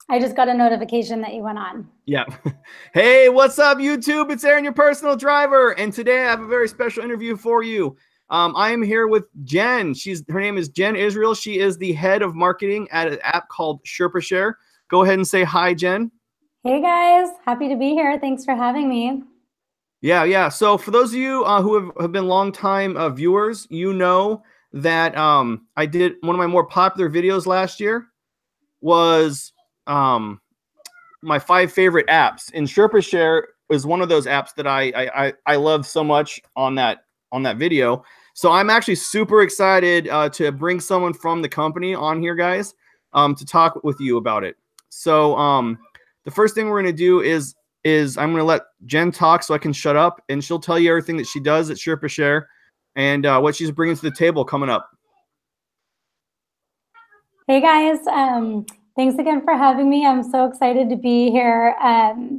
I just got a notification that you went on. Yeah. Hey, what's up, YouTube? It's Aaron, your personal driver. And today I have a very special interview for you. I am here with Jen. Her name is Jen Israel. She is the head of marketing at an app called Sherpashare. Go ahead and say hi, Jen. Hey guys, happy to be here. Thanks for having me. Yeah. So for those of you who have been long-time viewers, you know that I did one of my more popular videos last year was my 5 favorite apps, and Sherpashare is one of those apps that I love so much on that video. So I'm actually super excited to bring someone from the company on here, guys, to talk with you about it. So the first thing we're going to do is I'm going to let Jen talk so I can shut up, and she'll tell you everything that she does at Sherpashare and what she's bringing to the table coming up. Hey guys, thanks again for having me. I'm so excited to be here.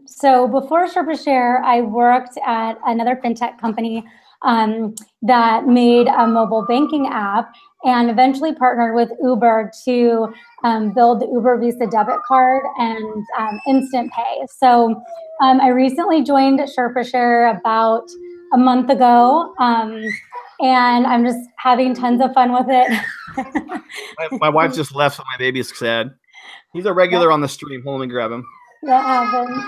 So before Sherpashare, I worked at another fintech company that made a mobile banking app and eventually partnered with Uber to build the Uber Visa debit card and instant pay. So I recently joined Sherpashare about a month ago, and I'm just having tons of fun with it. My wife just left, so my baby's sad. He's a regular on the stream. Hold on, grab him. That happened.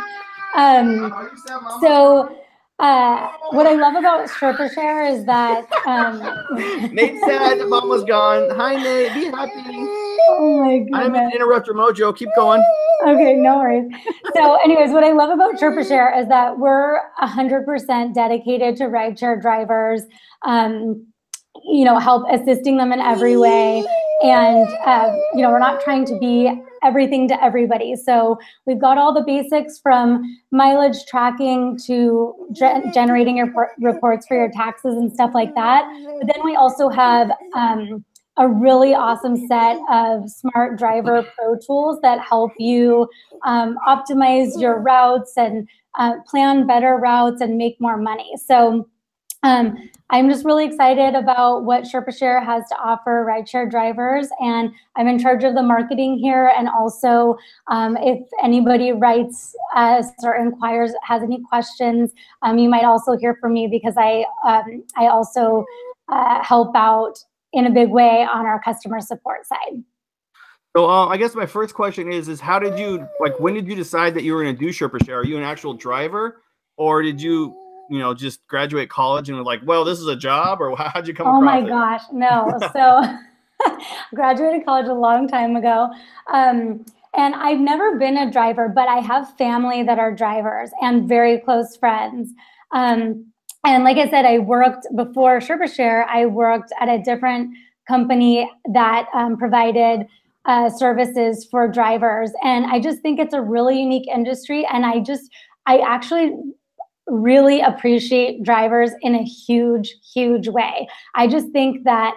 What I love about Sherpashare is that Nate's sad. Mom was gone. Hi, Nate. Be happy. Oh my goodness. I didn't mean to interrupt your mojo. Keep going. Okay, no worries. So anyways, what I love about Sherpashare is that we're 100% dedicated to rideshare drivers, help assisting them in every way. And, we're not trying to be everything to everybody. So we've got all the basics from mileage tracking to generating your reports for your taxes and stuff like that. But then we also have a really awesome set of smart driver pro tools that help you optimize your routes and plan better routes and make more money. So I'm just really excited about what Sherpashare has to offer rideshare drivers, and I'm in charge of the marketing here. And also, if anybody writes us or inquires, has any questions, you might also hear from me because I also help out in a big way on our customer support side. So I guess my first question is how did you, when did you decide that you were going to do Sherpashare? Are you an actual driver, or did you just graduate college and were like, well, this is a job, or how'd you come across it? Oh my gosh, no. So graduated college a long time ago. And I've never been a driver, but I have family that are drivers and very close friends. And like I said, before Sherpashare, I worked at a different company that provided services for drivers. And I just think it's a really unique industry. And I actually really appreciate drivers in a huge, huge way. I just think that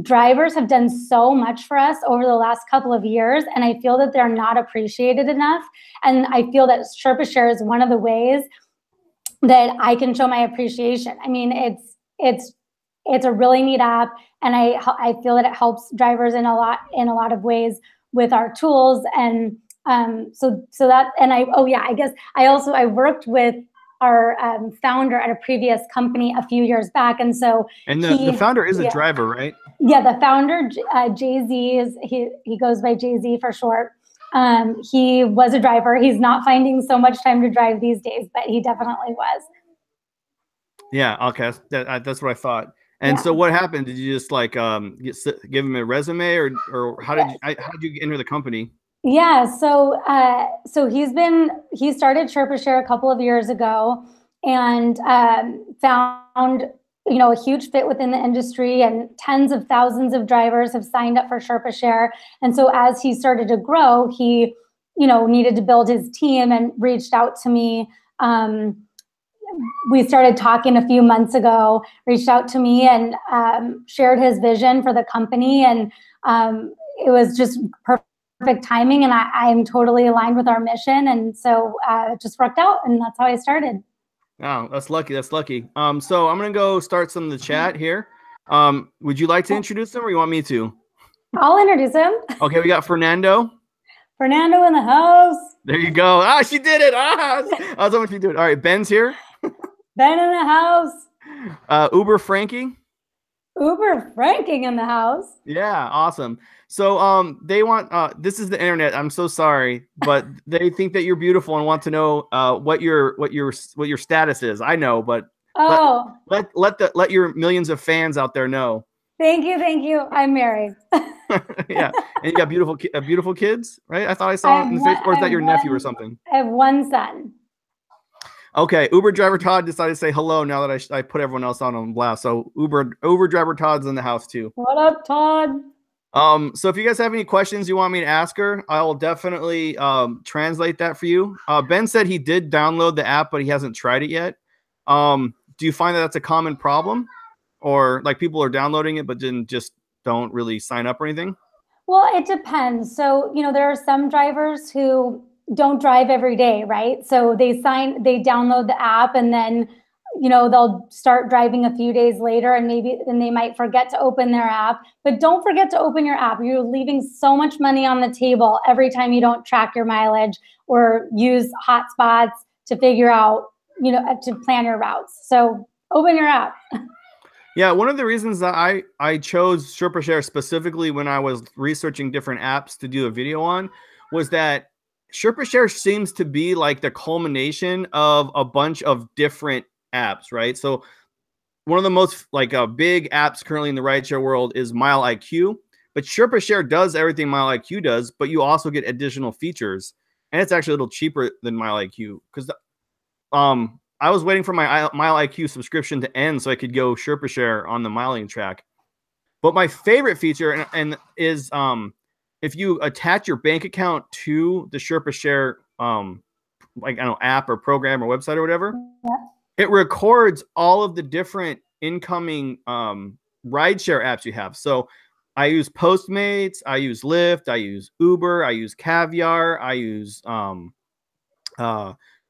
drivers have done so much for us over the last couple of years, and I feel that they're not appreciated enough. And I feel that Sherpashare is one of the ways that I can show my appreciation. I mean, it's a really neat app, and I feel that it helps drivers in a lot of ways with our tools. And I worked with our founder at a previous company a few years back, and so the founder is a driver, right? Yeah, the founder, Jay-Z, he goes by Jay-Z for short. He was a driver. He's not finding so much time to drive these days, but he definitely was. Yeah, okay, that's what I thought. And so what happened? Did you just give him a resume, or how did you enter the company? Yeah, so he started Sherpashare a couple of years ago, and found a huge fit within the industry, and tens of thousands of drivers have signed up for Sherpashare. And so as he started to grow, he needed to build his team and reached out to me. We started talking a few months ago, reached out to me and shared his vision for the company, and it was just perfect timing, and I'm totally aligned with our mission, and so it just worked out, and that's how I started. Oh, that's lucky. That's lucky. So I'm gonna go start some of the chat here. Would you like to introduce them, or you want me to? I'll introduce him. Okay, we got Fernando. Fernando in the house. There you go. Ah, she did it. Ah, I was hoping she'd do it. All right, Ben's here. Ben in the house. Uber Frankie. Uber Franking in the house. Yeah, awesome. So they want this is the internet. I'm so sorry, but they think that you're beautiful and want to know what your status is. I know, but oh, let your millions of fans out there know. Thank you. I'm married. Yeah, and you got beautiful kids, right? I thought I saw in the face, or is that your nephew or something? I have one son. Okay, Uber driver Todd decided to say hello now that I put everyone else on blast. So Uber driver Todd's in the house too. What up, Todd? So if you guys have any questions you want me to ask her, I will definitely translate that for you. Ben said he did download the app, but he hasn't tried it yet. Do you find that that's a common problem, or like people are downloading it but just don't really sign up or anything? Well, it depends. So, there are some drivers who don't drive every day, right? So they download the app, and then, they'll start driving a few days later, and they might forget to open their app. But don't forget to open your app. You're leaving so much money on the table every time you don't track your mileage or use hotspots to figure out, to plan your routes. So open your app. Yeah, one of the reasons that I chose Sherpashare specifically when I was researching different apps to do a video on was that Sherpashare seems to be like the culmination of a bunch of different apps, right? So one of the most big apps currently in the rideshare world is MileIQ, but Sherpashare does everything MileIQ does, but you also get additional features, and it's actually a little cheaper than MileIQ because I was waiting for my MileIQ subscription to end so I could go Sherpashare on the miling track. But my favorite feature is if you attach your bank account to the Sherpashare app or program or website or whatever, yeah, it records all of the different incoming rideshare apps you have. So I use Postmates, I use Lyft, I use Uber, I use Caviar, I use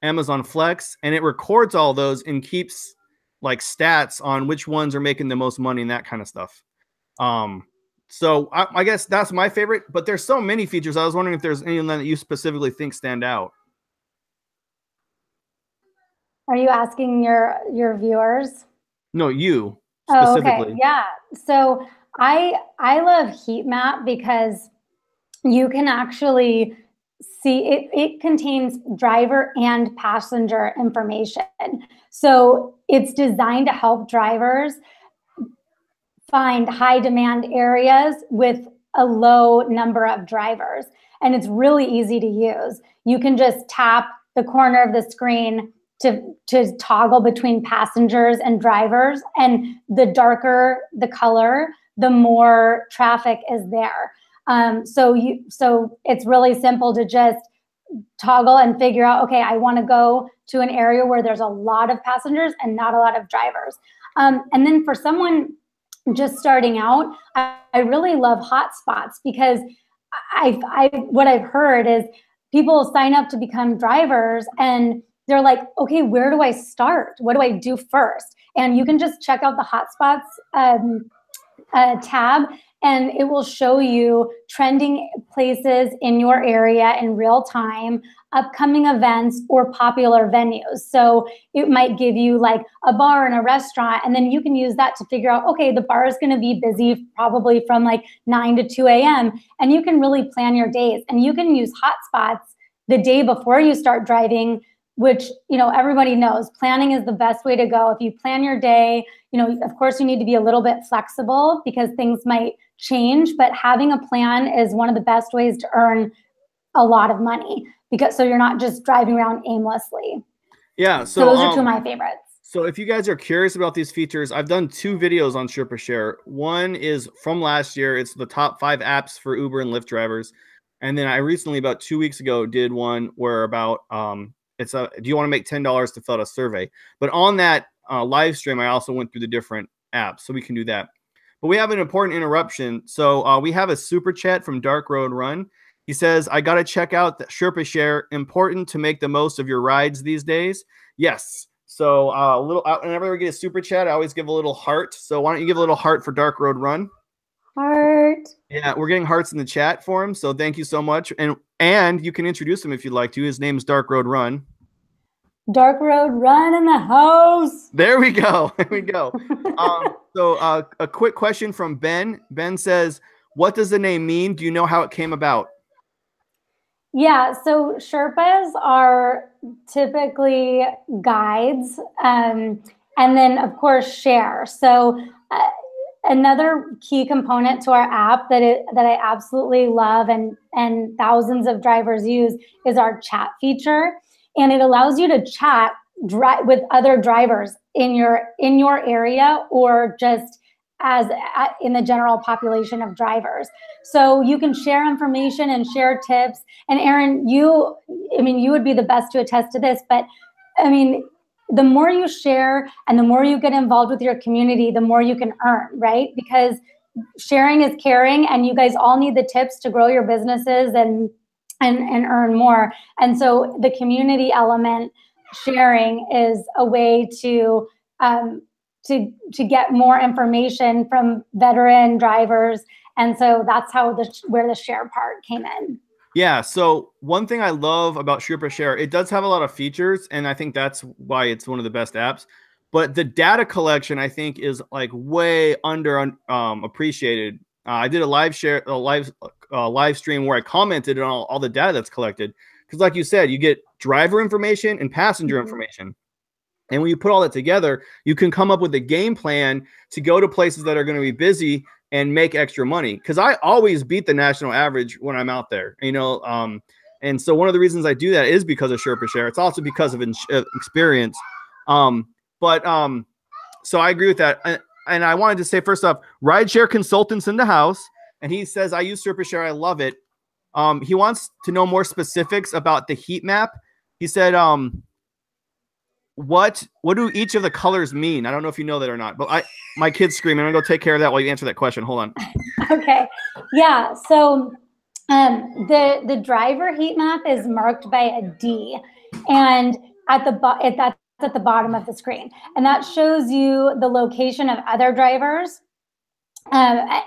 Amazon Flex, and it records all those and keeps stats on which ones are making the most money and that kind of stuff. So I guess that's my favorite, but there's so many features. I was wondering if there's any that you specifically think stand out. Are you asking your viewers? No, you specifically. Oh, okay. Yeah. So I love Heat Map because you can actually see it contains driver and passenger information. So it's designed to help drivers find high demand areas with a low number of drivers. And it's really easy to use. You can just tap the corner of the screen to toggle between passengers and drivers. And the darker the color, the more traffic is there. So it's really simple to just toggle and figure out, okay, I want to go to an area where there's a lot of passengers and not a lot of drivers. And then for someone just starting out, I really love hotspots because what I've heard is people sign up to become drivers and they're like, okay, where do I start? What do I do first? And you can just check out the hotspots tab, and it will show you trending places in your area in real time, upcoming events, or popular venues. So it might give you a bar and a restaurant, and then you can use that to figure out, okay, the bar is going to be busy probably from 9 to 2 a.m. And you can really plan your days, and you can use hotspots the day before you start driving, which, everybody knows planning is the best way to go. If you plan your day, of course you need to be a little bit flexible because things might change, but having a plan is one of the best ways to earn a lot of money so you're not just driving around aimlessly. Yeah. So those are two of my favorites. So if you guys are curious about these features, I've done 2 videos on Sherpashare. One is from last year. It's the top 5 apps for Uber and Lyft drivers. And then I recently, about 2 weeks ago, did one where about, do you want to make $10 to fill out a survey? But on that live stream, I also went through the different apps, so we can do that. But we have an important interruption. So we have a super chat from Dark Road Run. He says, I got to check out the Sherpashare. Important to make the most of your rides these days. Yes. So whenever we get a super chat, I always give a little heart. So why don't you give a little heart for Dark Road Run? Heart. Yeah, we're getting hearts in the chat for him, so thank you so much. And you can introduce him if you'd like to. His name is Dark Road Run. Dark Road Run in the house. There we go. There we go. So a quick question from Ben. Ben says, what does the name mean? Do you know how it came about? Yeah, so Sherpas are typically guides, and then of course share. So another key component to our app that I absolutely love and thousands of drivers use is our chat feature, and it allows you to chat with other drivers in your area or just in the general population of drivers. So you can share information and share tips. And Aaron, you would be the best to attest to this, but I mean, the more you share and the more you get involved with your community, the more you can earn, right? Because sharing is caring, and you guys all need the tips to grow your businesses and earn more. And so the community element, sharing, is a way to get more information from veteran drivers. And so that's how where the share part came in. Yeah, so one thing I love about Sherpashare, it does have a lot of features, and I think that's why it's one of the best apps. But the data collection, I think, is like way under appreciated. I did a live stream where I commented on all the data that's collected. Because like you said, you get driver information and passenger information. And when you put all that together, you can come up with a game plan to go to places that are going to be busy and make extra money. Because I always beat the national average when I'm out there, you know. And so one of the reasons I do that is because of Sherpashare. It's also because of experience. So I agree with that. And I wanted to say, first off, rideshare consultants in the house. And he says, I use Sherpashare. I love it. He wants to know more specifics about the heat map. He said, what do each of the colors mean? I don't know if you know that or not, but my kid's screaming. I'm gonna go take care of that while you answer that question. Hold on. Okay. Yeah. So the driver heat map is marked by a D, and that's at the bottom of the screen, and that shows you the location of other drivers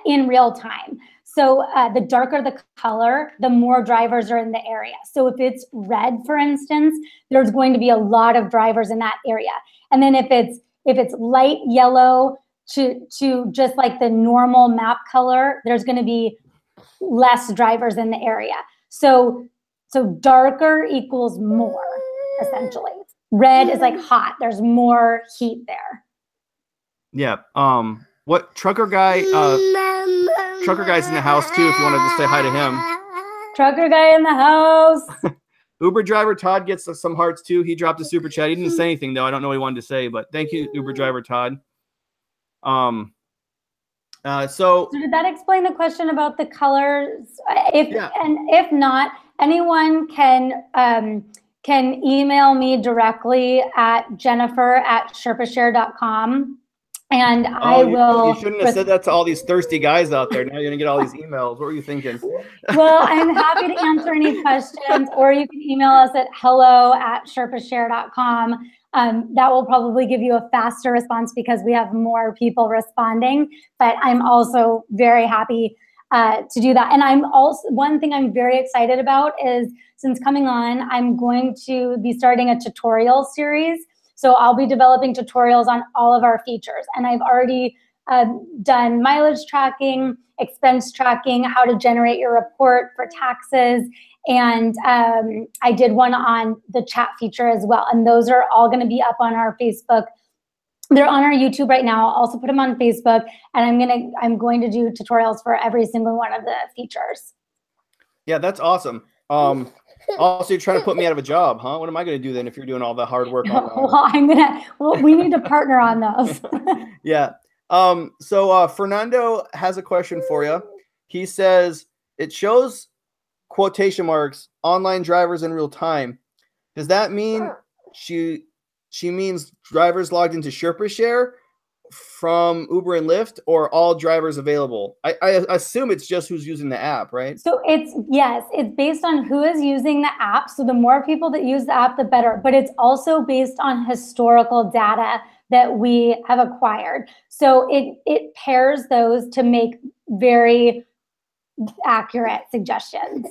in real time. So the darker the color, the more drivers are in the area. So if it's red, for instance, there's going to be a lot of drivers in that area. And then if it's light yellow to just like the normal map color, there's going to be less drivers in the area. So darker equals more, essentially. Red is like hot. There's more heat there. Yeah. What trucker guy? Trucker guy's in the house too. If you wanted to say hi to him. Trucker guy in the house. Uber driver Todd gets some hearts too. He dropped a super chat. He didn't say anything though. I don't know what he wanted to say, but thank you, Uber driver Todd. So did that explain the question about the colors? If not, anyone can email me directly at jennifer@sherpashare.com. And I will. You shouldn't have said that to all these thirsty guys out there. Now you're gonna get all these emails. What were you thinking? Well, I'm happy to answer any questions, or you can email us at hello@sherpashare.com. That will probably give you a faster response because we have more people responding. But I'm also very happy to do that. And I'm also, one thing I'm very excited about is, since coming on, I'm going to be starting a tutorial series. So I'll be developing tutorials on all of our features. And I've already done mileage tracking, expense tracking, how to generate your report for taxes. And I did one on the chat feature as well. And those are all going to be up on our Facebook. They're on our YouTube right now. I'll also put them on Facebook. And I'm going to do tutorials for every single one of the features. Yeah, that's awesome. Also, you're trying to put me out of a job, huh? What am I going to do then if you're doing all the hard work on Well, we need to partner on those. Yeah. So Fernando has a question for you. He says, it shows quotation marks online drivers in real time. Does that mean she means drivers logged into Sherpashare from Uber and Lyft, or all drivers available? I assume it's just who's using the app, right? So it's based on who is using the app. So the more people that use the app, the better. But it's also based on historical data that we have acquired. So it pairs those to make very accurate suggestions.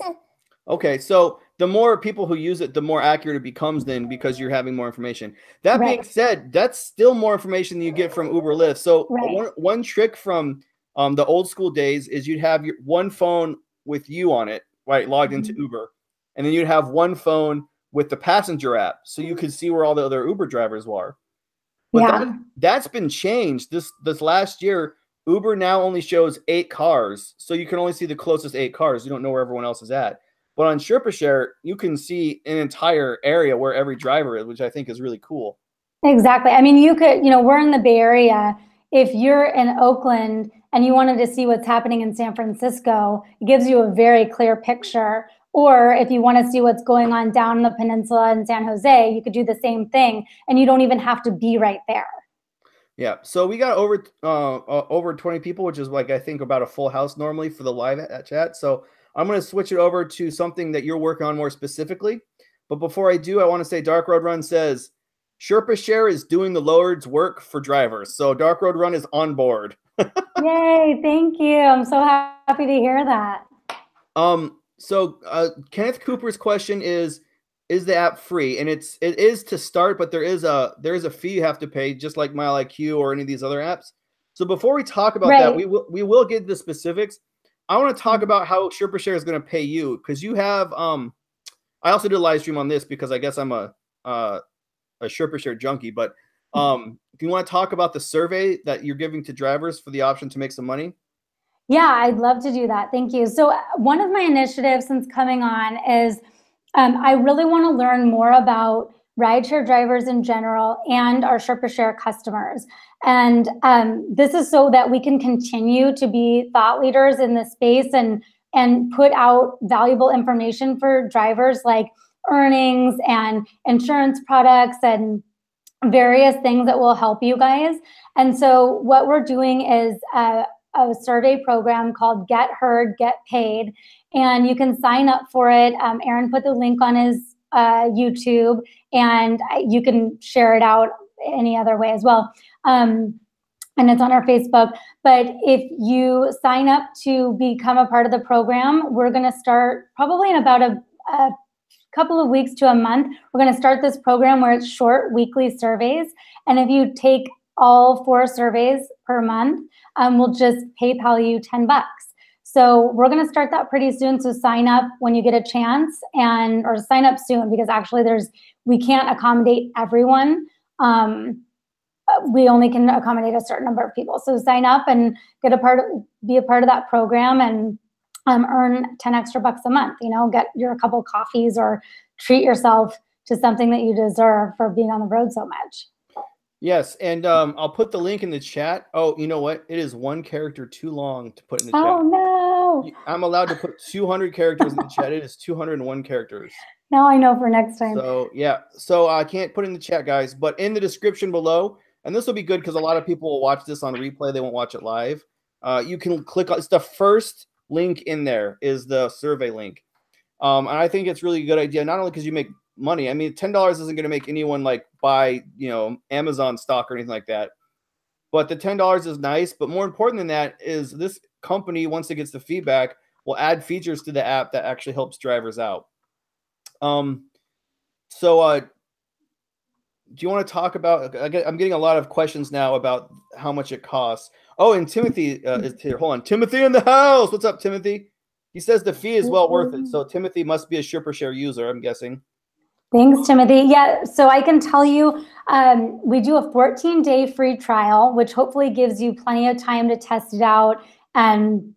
Okay, so the more people who use it, the more accurate it becomes then, because you're having more information. That being said, that's still more information than you get from Uber Lyft. So one trick from the old school days is you'd have your one phone with you on it, right, logged into Uber, and then you'd have one phone with the passenger app, so you could see where all the other Uber drivers were. But that's been changed this last year. Uber now only shows 8 cars, so you can only see the closest 8 cars. You don't know where everyone else is at. But on Sherpashare, you can see an entire area where every driver is, which I think is really cool. Exactly. I mean, you could, we're in the Bay Area. If you're in Oakland and you wanted to see what's happening in San Francisco, it gives you a very clear picture. Or if you want to see what's going on down the peninsula in San Jose, you could do the same thing, and you don't even have to be right there. Yeah. So we got over 20 people, which is like, I think, about a full house normally for the live chat. So I'm going to switch it over to something that you're working on more specifically. But before I do, I want to say Dark Road Run says Sherpashare is doing the Lord's work for drivers. So Dark Road Run is on board. Yay, thank you. I'm so happy to hear that. So Kenneth Cooper's question is the app free? And it is to start, but there is a fee you have to pay, just like MileIQ or any of these other apps. So before we talk about that, we will get the specifics. I want to talk about how Sherpashare is going to pay you, because you have I also did a live stream on this because I guess I'm a Sherpashare junkie. But do you want to talk about the survey that you're giving to drivers for the option to make some money? Yeah, I'd love to do that. Thank you. So one of my initiatives since coming on is I really want to learn more about rideshare drivers in general and our Sherpashare customers. And this is so that we can continue to be thought leaders in this space and put out valuable information for drivers, like earnings and insurance products and various things that will help you guys. And so what we're doing is a survey program called Get Heard, Get Paid, and you can sign up for it. Aaron put the link on his YouTube, and you can share it out any other way as well. And it's on our Facebook. But if you sign up to become a part of the program, we're going to start probably in about a couple of weeks to a month. We're going to start this program where it's short weekly surveys. And if you take all 4 surveys per month, we'll just PayPal you $10. So we're going to start that pretty soon. So sign up when you get a chance, or sign up soon, because actually we can't accommodate everyone. We only can accommodate a certain number of people. So sign up and be a part of that program, and earn 10 extra bucks a month. Get your couple coffees or treat yourself to something that you deserve for being on the road so much. Yes, and I'll put the link in the chat. Oh, you know what? It is 1 character too long to put in the chat. Oh, no. I'm allowed to put 200 characters in the chat. It is 201 characters. Now I know for next time. So, yeah. So I can't put in the chat, guys. But in the description below, and this will be good because a lot of people will watch this on replay. They won't watch it live. You can click on – it's the first link in there is the survey link. And I think it's really a good idea, not only because you make – money. I mean, $10 isn't going to make anyone like buy, Amazon stock or anything like that. But the $10 is nice. But more important than that is this company, once it gets the feedback, will add features to the app that actually helps drivers out. Do you want to talk about, I'm getting a lot of questions now about how much it costs. Oh, and Timothy is here. Hold on. Timothy in the house. What's up, Timothy? He says the fee is well worth it. So Timothy must be a Sherpashare user, I'm guessing. Thanks, Timothy. Yeah, so I can tell you, we do a 14-day free trial, which hopefully gives you plenty of time to test it out and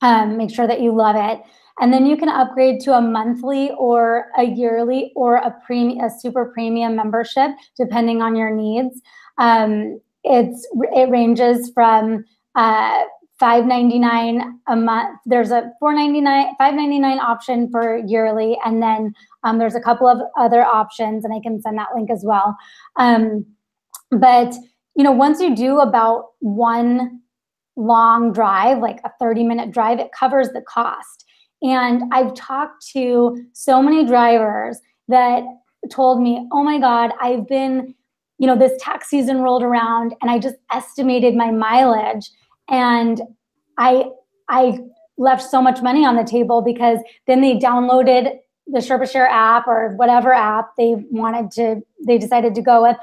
make sure that you love it. And then you can upgrade to a monthly or a yearly or a super premium membership, depending on your needs. It ranges from $5.99 a month. There's a $5.99 option for yearly, and then there's a couple of other options, and I can send that link as well. But once you do about 1 long drive, like a 30-minute drive, it covers the cost. And I've talked to so many drivers that told me, oh my God, I've been you know, this tax season rolled around and I just estimated my mileage, and I left so much money on the table, because then they downloaded the Sherpashare app or whatever app they decided to go with,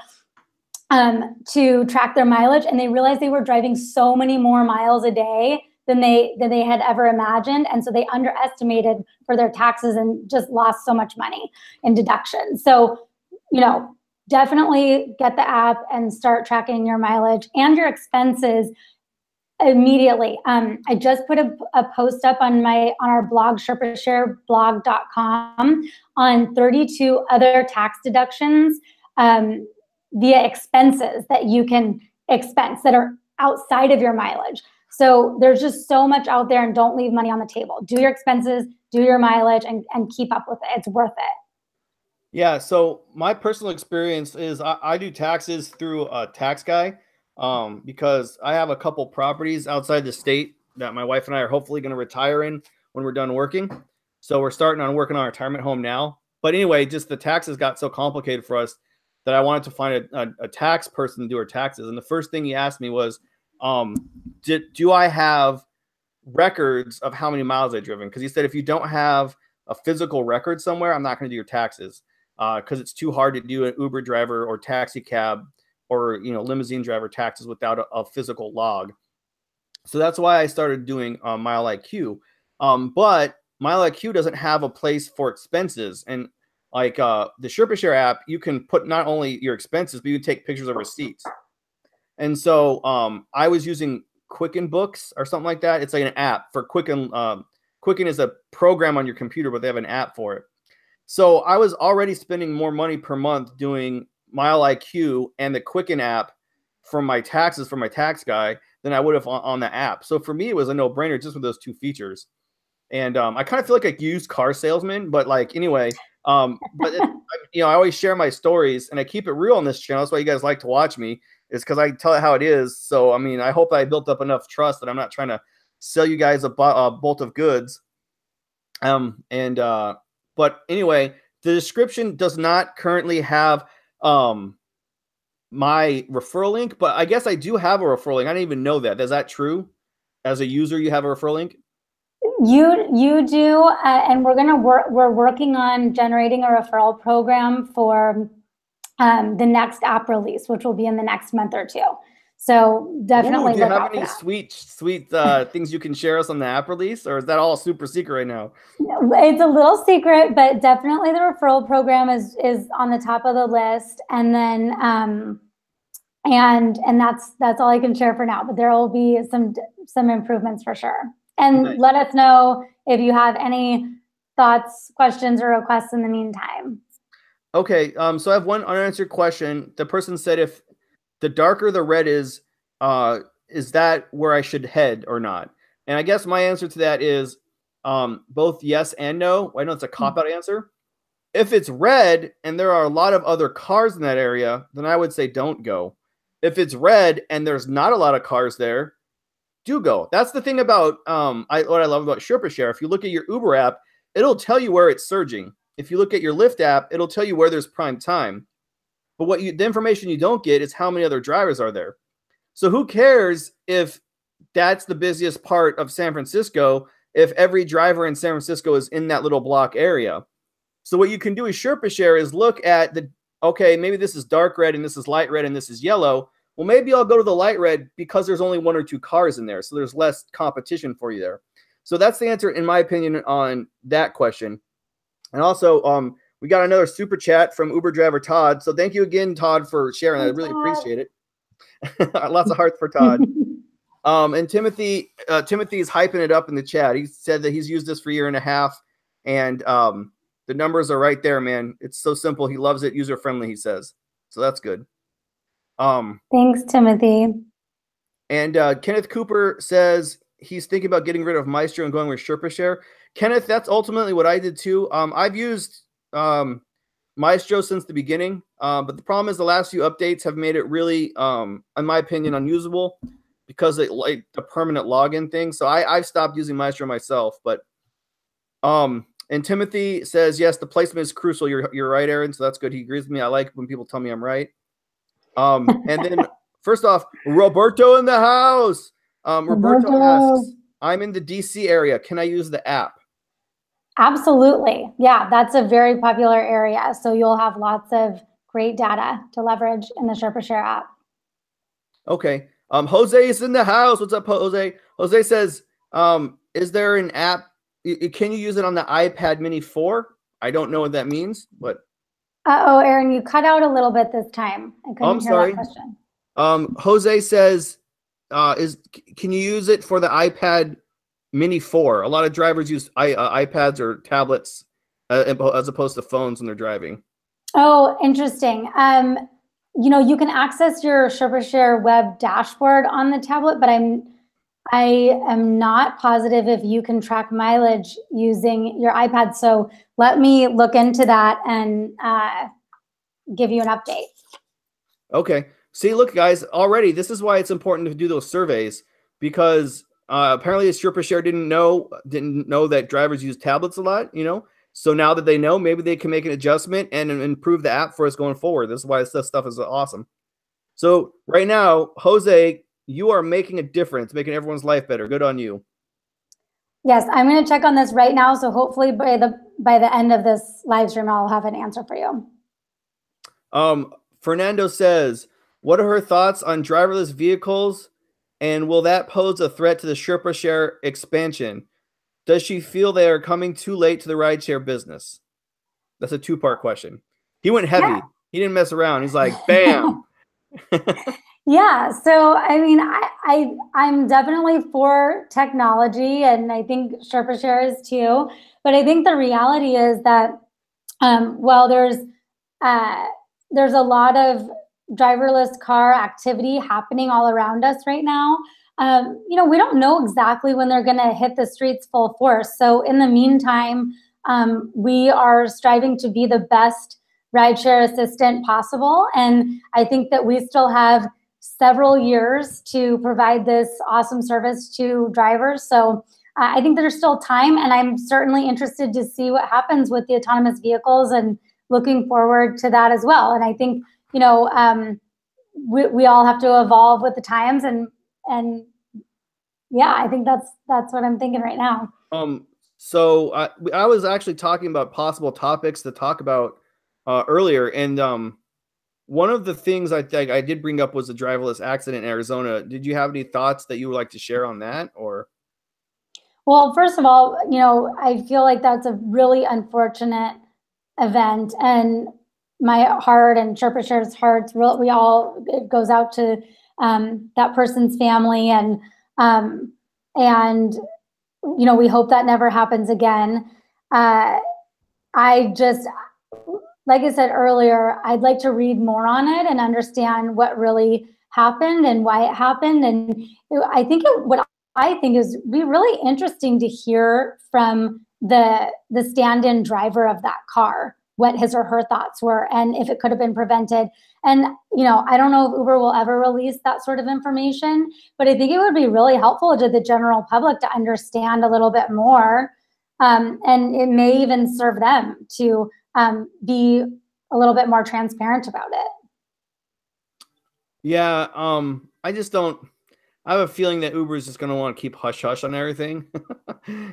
to track their mileage, and they realized they were driving so many more miles a day than they had ever imagined, and so they underestimated for their taxes and just lost so much money in deductions. So, you know, definitely get the app and start tracking your mileage and your expenses immediately. I just put a post up on our blog, sherpashareblog.com, on 32 other tax deductions via expenses that you can expense that are outside of your mileage. So there's just so much out there, and don't leave money on the table. Do your expenses, do your mileage, and keep up with it. It's worth it. Yeah, so my personal experience is I do taxes through a tax guy, because I have a couple properties outside the state that my wife and I are hopefully going to retire in when we're done working. So we're starting on working on our retirement home now. But anyway, just the taxes got so complicated for us that I wanted to find a tax person to do our taxes. And the first thing he asked me was, do I have records of how many miles I've driven? Because he said, if you don't have a physical record somewhere, I'm not going to do your taxes, because it's too hard to do an Uber driver or taxi cab or, you know, limousine driver taxes without a physical log. So that's why I started doing MileIQ. But MileIQ doesn't have a place for expenses. And like the Sherpashare app, you can put not only your expenses, but you can take pictures of receipts. And so I was using Quicken Books or something like that. It's like an app for Quicken. Quicken is a program on your computer, but they have an app for it. So I was already spending more money per month doing MileIQ and the Quicken app for my taxes for my tax guy than I would have on the app. So for me, it was a no-brainer just with those two features. And I kind of feel like a used car salesman, but like, anyway, but you know, I always share my stories and I keep it real on this channel. That's why you guys like to watch me, is because I tell it how it is. So, I mean, I hope I built up enough trust that I'm not trying to sell you guys a bolt of goods. But anyway, the description does not currently have my referral link, but I guess I do have a referral link. I didn't even know that. Is that true? As a user, you have a referral link? You do, and we're working on generating a referral program for the next app release, which will be in the next month or two. So definitely. Ooh, do you have any sweet things you can share us on the app release, or is that all super secret right now? It's a little secret, but definitely the referral program is on the top of the list, and then and that's all I can share for now. But there will be some improvements for sure. And nice. Let us know if you have any thoughts, questions, or requests in the meantime. Okay, so I have one unanswered question. The person said, if the darker the red is that where I should head or not? And I guess my answer to that is both yes and no. I know it's a cop-out answer. If it's red and there are a lot of other cars in that area, then I would say don't go. If it's red and there's not a lot of cars there, do go. That's the thing about what I love about Sherpashare. If you look at your Uber app, it'll tell you where it's surging. If you look at your Lyft app, it'll tell you where there's prime time. But the information you don't get is how many other drivers are there. So who cares if that's the busiest part of San Francisco if every driver in San Francisco is in that little block area? So what you can do with Sherpashare is look at okay, maybe this is dark red and this is light red and this is yellow. Well, maybe I'll go to the light red because there's only 1 or 2 cars in there. So there's less competition for you there. So that's the answer, in my opinion, on that question. And also, we got another super chat from Uber driver Todd. So thank you again, Todd, for sharing that. I really appreciate it. Lots of hearts for Todd. And Timothy is hyping it up in the chat. He said that he's used this for 1.5 years. And the numbers are right there, man. It's so simple. He loves it. User-friendly, he says. So that's good. Thanks, Timothy. And Kenneth Cooper says he's thinking about getting rid of Mystro and going with Sherpashare. Kenneth, that's ultimately what I did too. I've used Mystro since the beginning, but the problem is the last few updates have made it really, in my opinion, unusable because it like the permanent login thing. So I've stopped using Mystro myself. But and Timothy says yes, the placement is crucial. You're right, Aaron. So that's good. He agrees with me. I like when people tell me I'm right. And then first off, Roberto in the house. Roberto asks, I'm in the DC area. Can I use the app? Absolutely. Yeah, that's a very popular area. So you'll have lots of great data to leverage in the Sherpashare app. Okay. Jose is in the house. What's up, Jose? Jose says, is there an app? Can you use it on the iPad Mini 4? I don't know what that means, but. Uh-oh, Aaron, you cut out a little bit this time. I couldn't hear sorry. that question. Jose says, can you use it for the iPad Mini 4? A lot of drivers use iPads or tablets as opposed to phones when they're driving. Oh, interesting. You know, you can access your Sherpashare web dashboard on the tablet, but I am not positive if you can track mileage using your iPad. So let me look into that and give you an update. Okay. See, look, guys, already this is why it's important to do those surveys, because apparently Sherpashare didn't know that drivers use tablets a lot, you know. So now that they know, maybe they can make an adjustment and improve the app for us going forward. This is why this stuff is awesome. So right now, Jose, you are making a difference, making everyone's life better. Good on you. Yes, I'm going to check on this right now. So hopefully by the end of this live stream, I'll have an answer for you. Fernando says, what are her thoughts on driverless vehicles, and will that pose a threat to the Sherpashare expansion? Does she feel they are coming too late to the rideshare business? That's a two-part question. He went heavy. Yeah. He didn't mess around. He's like, bam. Yeah. So, I mean, I'm definitely for technology, and I think Sherpashare is too. But I think the reality is that, well, there's a lot of driverless car activity happening all around us right now. You know, we don't know exactly when they're going to hit the streets full force. So in the meantime, we are striving to be the best rideshare assistant possible. And I think that we still have several years to provide this awesome service to drivers. So I think there's still time, and I'm certainly interested to see what happens with the autonomous vehicles and looking forward to that as well. And I think, you know, we all have to evolve with the times, and yeah, I think that's what I'm thinking right now. So I was actually talking about possible topics to talk about earlier, and one of the things I did bring up was the driverless accident in Arizona. Did you have any thoughts that you would like to share on that, or? Well, first of all, you know, I feel like that's a really unfortunate event, and my heart and Sherpashare's hearts, it goes out to that person's family, and you know, we hope that never happens again. I just, like I said earlier, I'd like to read more on it and understand what really happened and why it happened. And I think what I think is be really interesting to hear from the stand-in driver of that car, what his or her thoughts were, and if it could have been prevented. And, you know, I don't know if Uber will ever release that sort of information, but I think it would be really helpful to the general public to understand a little bit more. And it may even serve them to be a little bit more transparent about it. Yeah, I just don't. I have a feeling that Uber is just going to want to keep hush hush on everything,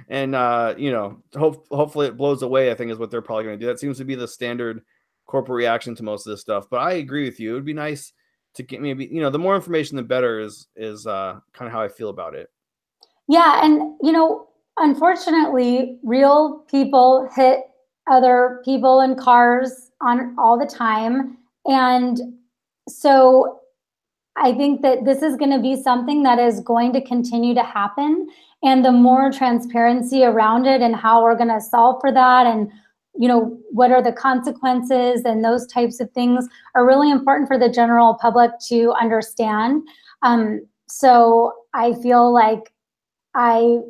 and you know, hopefully it blows away. I think is what they're probably going to do. That seems to be the standard corporate reaction to most of this stuff. But I agree with you. It would be nice to get maybe, you know, the more information, the better. Is kind of how I feel about it. Yeah, and you know, unfortunately, real people hit other people in cars on all the time, and so I think that this is going to be something that is going to continue to happen, and the more transparency around it and how we're going to solve for that, and you know, what are the consequences and those types of things are really important for the general public to understand. So I feel like I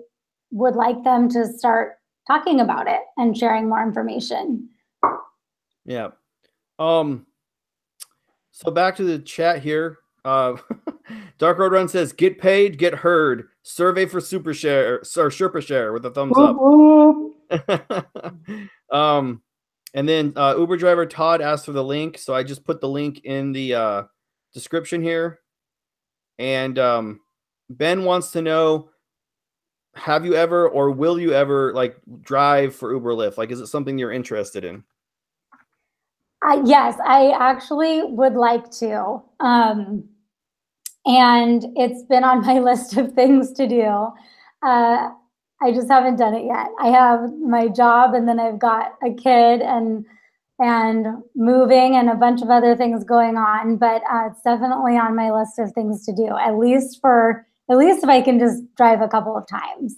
would like them to start talking about it and sharing more information. Yeah. So back to the chat here. Dark Road Run says, "Get paid, get heard. Survey for Sherpashare or Sherpashare with a thumbs up." And then Uber driver Todd asked for the link, so I just put the link in the description here. And Ben wants to know, have you ever or will you ever like drive for Uber Lyft? Like, is it something you're interested in? Yes, I actually would like to. And it's been on my list of things to do. I just haven't done it yet. I have my job, and then I've got a kid and moving and a bunch of other things going on. But it's definitely on my list of things to do. At least if I can just drive a couple of times.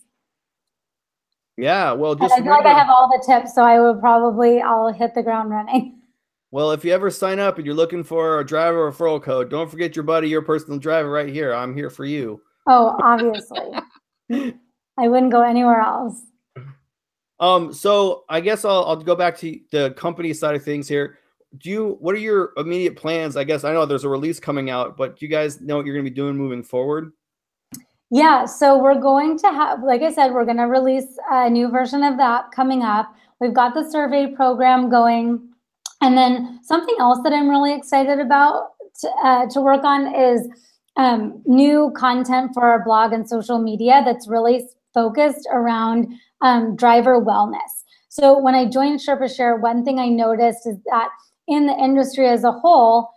Yeah, well, just I feel like I have all the tips, so I'll hit the ground running. Well, if you ever sign up and you're looking for a driver referral code, don't forget your buddy, your personal driver, right here. I'm here for you. Oh, obviously. I wouldn't go anywhere else. So I guess I'll go back to the company side of things here. What are your immediate plans? I guess I know there's a release coming out, but do you guys know what you're going to be doing moving forward? Yeah, so we're going to have, like I said, we're going to release a new version of that coming up. We've got the survey program going. And then something else that I'm really excited about to work on is new content for our blog and social media that's really focused around driver wellness. So when I joined Sherpashare, one thing I noticed is that in the industry as a whole,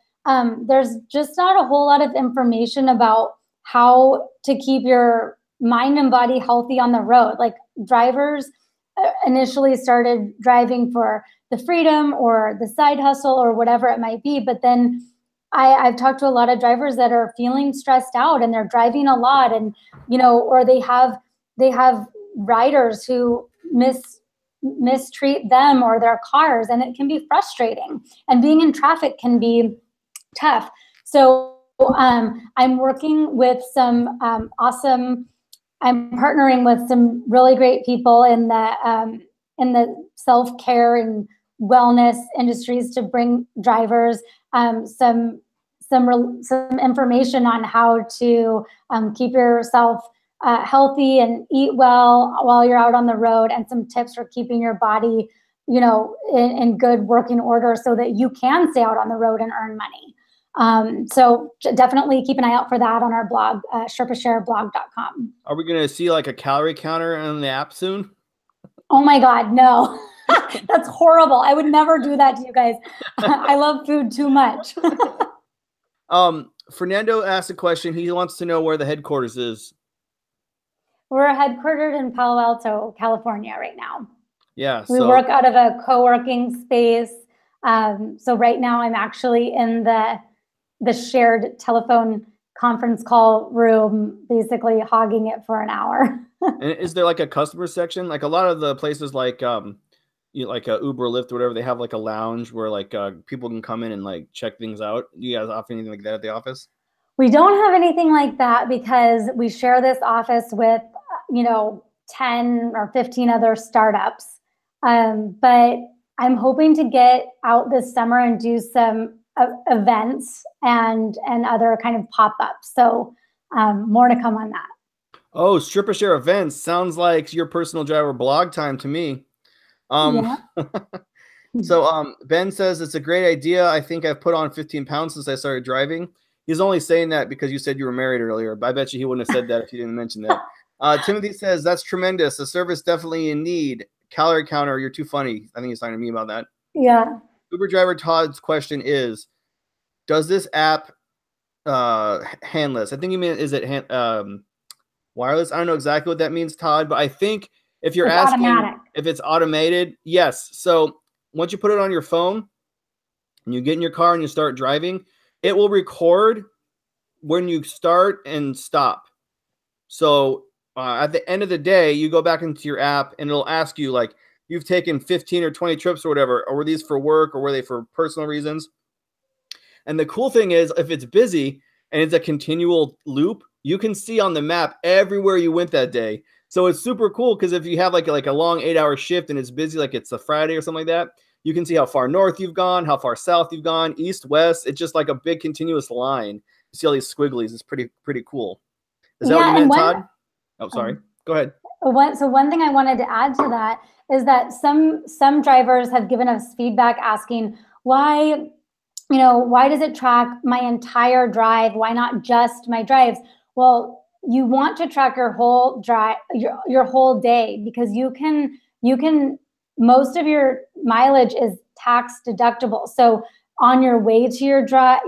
there's just not a whole lot of information about how to keep your mind and body healthy on the road. Like, drivers initially started driving for the freedom or the side hustle or whatever it might be. But then I've talked to a lot of drivers that are feeling stressed out and they're driving a lot, and, or they have riders who mistreat them or their cars, and it can be frustrating. And being in traffic can be tough. So I'm working with some I'm partnering with some really great people in the self-care and wellness industries to bring drivers some information on how to keep yourself healthy and eat well while you're out on the road, and some tips for keeping your body, in good working order so that you can stay out on the road and earn money. So definitely keep an eye out for that on our blog, sherpashareblog.com. Are we going to see like a calorie counter in the app soon? Oh my God, no. That's horrible. I would never do that to you guys. I love food too much. Fernando asked a question. He wants to know where the headquarters is. We're headquartered in Palo Alto, California right now. Yeah. We work out of a co-working space. So right now I'm actually in the shared telephone conference call room, basically hogging it for an hour. And is there like a customer section? Like a lot of the places like like Uber or Lyft or whatever, they have like a lounge where like people can come in and like check things out. Do you guys offer anything like that at the office? We don't have anything like that because we share this office with 10 or 15 other startups. But I'm hoping to get out this summer and do some events and other kind of pop-ups. So more to come on that. Oh, Sherpashare events. Sounds like your personal driver blog time to me. Yeah. So Ben says it's a great idea. I think I've put on 15 pounds since I started driving. He's only saying that because you said you were married earlier, but I bet you he wouldn't have said that if you didn't mention that. Timothy says that's tremendous. The service definitely in need. Calorie counter, you're too funny. I think he's talking to me about that. Yeah. Uber driver Todd's question is, does this app handless? I think you mean, is it wireless? I don't know exactly what that means, Todd, but I think if you're asking automatic. If it's automated, yes. So once you put it on your phone and you get in your car and you start driving, it will record when you start and stop. So at the end of the day, you go back into your app and it'll ask you, like, you've taken 15 or 20 trips or whatever, or were these for work or were they for personal reasons? And the cool thing is, if it's busy and it's a continual loop, you can see on the map everywhere you went that day. So it's super cool because if you have like a long 8-hour shift and it's busy, like it's a Friday or something like that, you can see how far north you've gone, how far south you've gone, east, west. It's just like a big continuous line. You see all these squigglies. It's pretty cool. Is that what you meant, Todd? Oh, sorry. Go ahead. So one thing I wanted to add to that is that some drivers have given us feedback asking why why does it track my entire drive? Why not just my drives? Well, you want to track your whole drive, your whole day, because you can most of your mileage is tax deductible. So on your way to your drive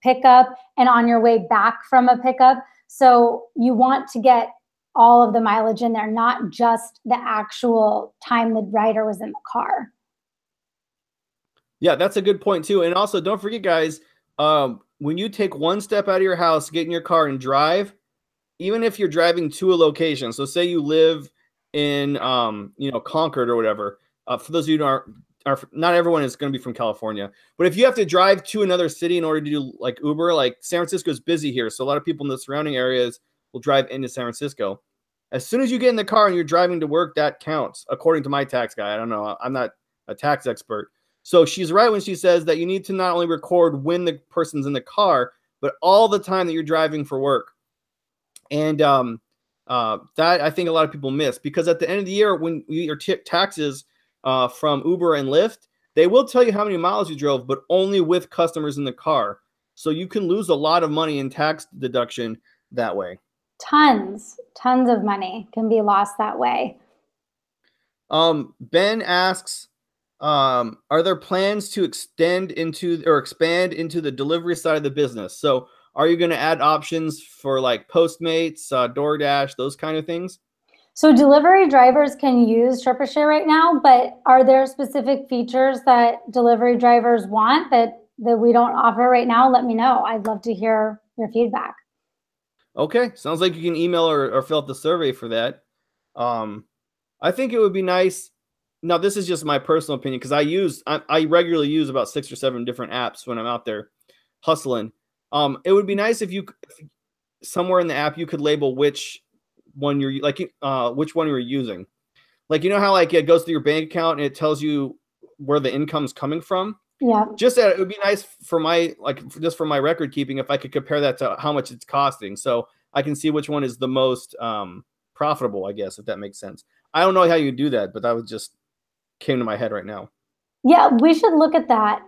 pickup and on your way back from a pickup, so you want to get all of the mileage in there, not just the actual time the rider was in the car. Yeah, that's a good point too. And also, don't forget, guys, when you take one step out of your house, get in your car and drive, even if you're driving to a location. So say you live in, Concord or whatever. For those of you who are not everyone is going to be from California, but if you have to drive to another city in order to do like Uber, like San Francisco is busy here, so a lot of people in the surrounding areas will drive into San Francisco. As soon as you get in the car and you're driving to work, that counts, according to my tax guy. I don't know. I'm not a tax expert. So she's right when she says that you need to not only record when the person's in the car, but all the time that you're driving for work. And that I think a lot of people miss, because at the end of the year, when your taxes from Uber and Lyft, they will tell you how many miles you drove, but only with customers in the car. So you can lose a lot of money in tax deduction that way. Tons of money can be lost that way. Ben asks, are there plans to expand into the delivery side of the business? So are you going to add options for like Postmates, DoorDash, those kind of things? So delivery drivers can use Sherpashare right now, but are there specific features that delivery drivers want that we don't offer right now? Let me know. I'd love to hear your feedback. Okay, sounds like you can email or fill out the survey for that. I think it would be nice. Now, this is just my personal opinion, because I regularly use about 6 or 7 different apps when I'm out there hustling. It would be nice if somewhere in the app you could label which one you're using. Like, you know how like it goes to your bank account and it tells you where the income's coming from? Yeah. Just that it would be nice for for my record keeping, if I could compare that to how much it's costing, so I can see which one is the most profitable, I guess, if that makes sense. I don't know how you do that, but that was just came to my head right now. Yeah, we should look at that.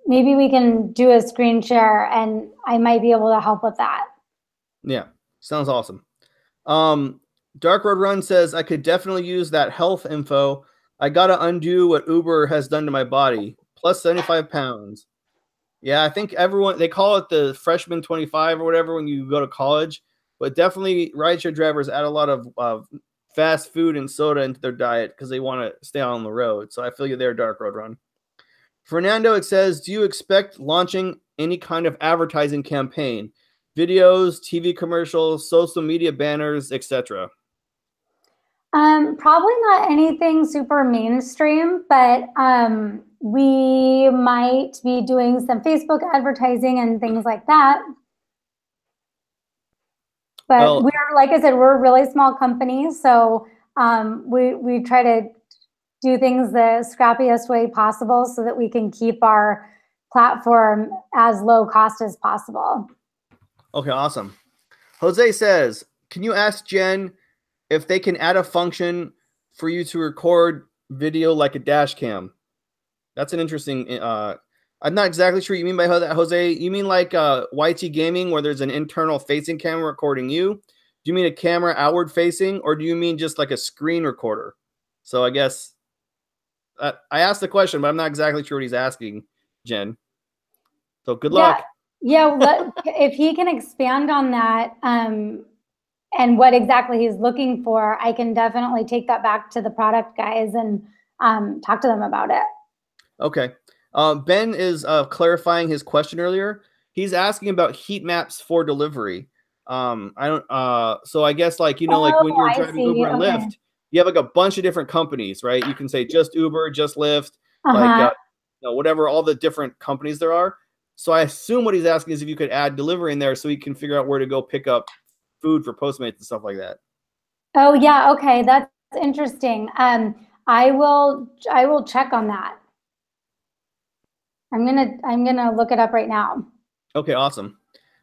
Maybe we can do a screen share and I might be able to help with that. Yeah, sounds awesome. Dark Road Run says, I could definitely use that health info. I got to undo what Uber has done to my body, plus 75 pounds. Yeah, I think they call it the freshman 25 or whatever when you go to college, but definitely rideshare drivers add a lot of fast food and soda into their diet because they want to stay on the road. So I feel you there, Dark Road Run. Fernando, it says, do you expect launching any kind of advertising campaign? Videos, TV commercials, social media banners, etc.? Probably not anything super mainstream, but we might be doing some Facebook advertising and things like that. But like I said, we're a really small company, so we try to do things the scrappiest way possible so that we can keep our platform as low cost as possible. Okay, awesome. Jose says, can you ask Jen if they can add a function for you to record video like a dash cam? That's an interesting, I'm not exactly sure what you mean by that, Jose. You mean like YT Gaming, where there's an internal facing camera recording you? Do you mean a camera outward facing, or do you mean just like a screen recorder? So I guess I asked the question, but I'm not exactly sure what he's asking, Jen. So good luck. Yeah, if he can expand on that and what exactly he's looking for, I can definitely take that back to the product guys and talk to them about it. Okay. Ben is clarifying his question earlier. He's asking about heat maps for delivery. So I guess like when you're driving Uber and Lyft, you have like a bunch of different companies, right? You can say just Uber, just Lyft, whatever, all the different companies there are. So I assume what he's asking is if you could add delivery in there so he can figure out where to go pick up food for Postmates and stuff like that. Oh yeah, okay, that's interesting. I will check on that. I'm gonna look it up right now. Okay, awesome.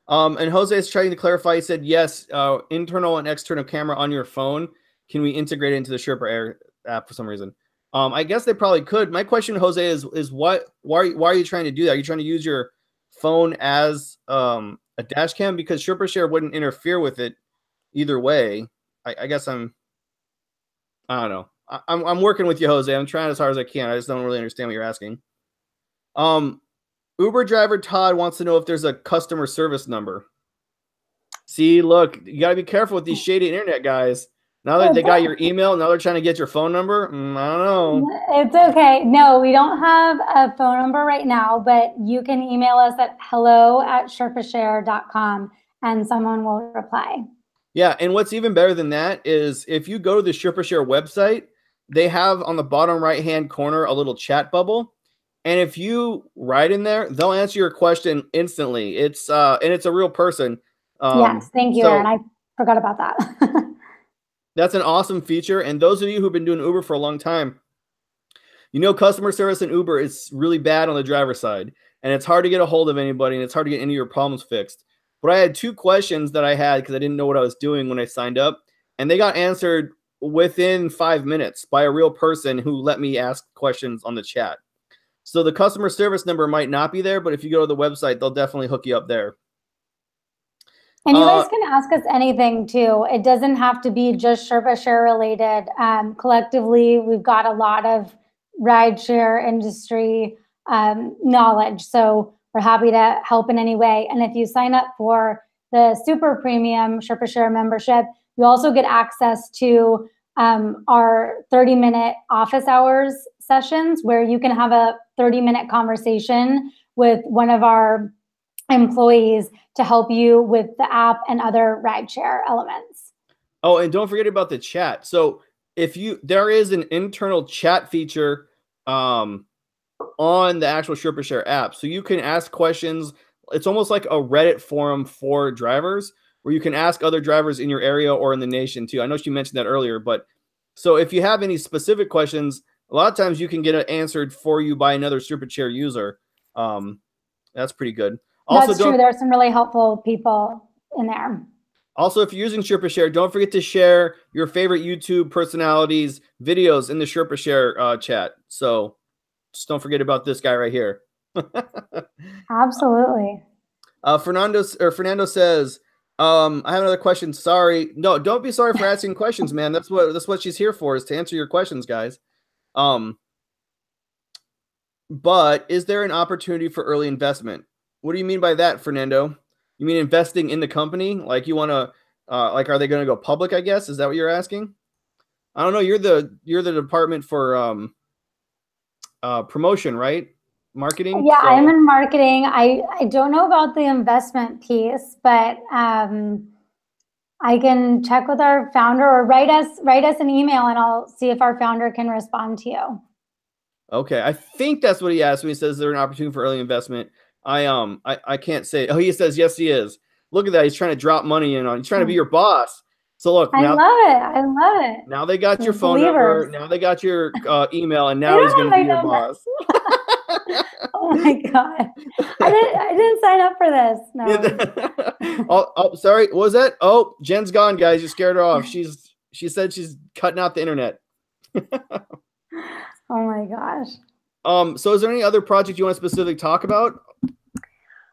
And Jose is trying to clarify. He said yes, internal and external camera on your phone. Can we integrate it into the Sherpa Air app for some reason? I guess they probably could. My question, Jose, is why are you trying to do that? Are you trying to use your phone as a dash cam? Because Sherpashare wouldn't interfere with it either way. I guess I don't know. I'm working with you, Jose. I'm trying as hard as I can. I just don't really understand what you're asking. Uber driver Todd wants to know if there's a customer service number. See, look, you got to be careful with these shady internet guys. Now that they got your email, now they're trying to get your phone number. I don't know. It's okay. No, we don't have a phone number right now, but you can email us at hello@sherpashare.com and someone will reply. Yeah, and what's even better than that is if you go to the Sherpashare website, they have on the bottom right-hand corner a little chat bubble. And if you write in there, they'll answer your question instantly. It's and it's a real person. Yes, thank you, Aaron. I forgot about that. That's an awesome feature. And those of you who've been doing Uber for a long time, you know customer service in Uber is really bad on the driver side. And it's hard to get a hold of anybody, and it's hard to get any of your problems fixed. But I had 2 questions that I had because I didn't know what I was doing when I signed up. And they got answered within 5 minutes by a real person who let me ask questions on the chat. So the customer service number might not be there, but if you go to the website, they'll definitely hook you up there. And you guys can ask us anything too. It doesn't have to be just Sherpashare related. Collectively, we've got a lot of rideshare industry knowledge. So we're happy to help in any way. And if you sign up for the super premium Sherpashare membership, you also get access to our 30-minute office hours sessions where you can have a 30-minute conversation with one of our employees to help you with the app and other rideshare elements. Oh, and don't forget about the chat. So if there is an internal chat feature on the actual Sherpashare app. So you can ask questions. It's almost like a Reddit forum for drivers where you can ask other drivers in your area or in the nation too. I know she mentioned that earlier, but so if you have any specific questions, a lot of times you can get it answered for you by another Sherpashare user. That's pretty good. Also, that's true. There are some really helpful people in there. Also, if you're using Sherpashare, don't forget to share your favorite YouTube personalities' videos in the Sherpashare chat. So just don't forget about this guy right here. Absolutely. Fernando says, I have another question. Sorry. No, don't be sorry for asking questions, man. That's what she's here for, is to answer your questions, guys. But is there an opportunity for early investment? What do you mean by that, Fernando? You mean investing in the company? Like you want to, like, are they going to go public, I guess? Is that what you're asking? I don't know. You're the department for promotion, right? Marketing? Yeah, so I'm in marketing. I don't know about the investment piece, but I can check with our founder or write us an email and I'll see if our founder can respond to you. Okay. I think that's what he asked when he says there's an opportunity for early investment. I can't say. Oh, he says yes, he is. Look at that. He's trying to drop money in on. He's trying to be your boss. So look, I love it. I love it. Now they got your phone number. Now they got your email, and now he's going to be your boss. Oh my god! I didn't sign up for this. No. Oh, sorry. What was that? Oh, Jen's gone, guys. You scared her off. She said she's cutting out the internet. Oh my gosh. So is there any other project you want to specifically talk about?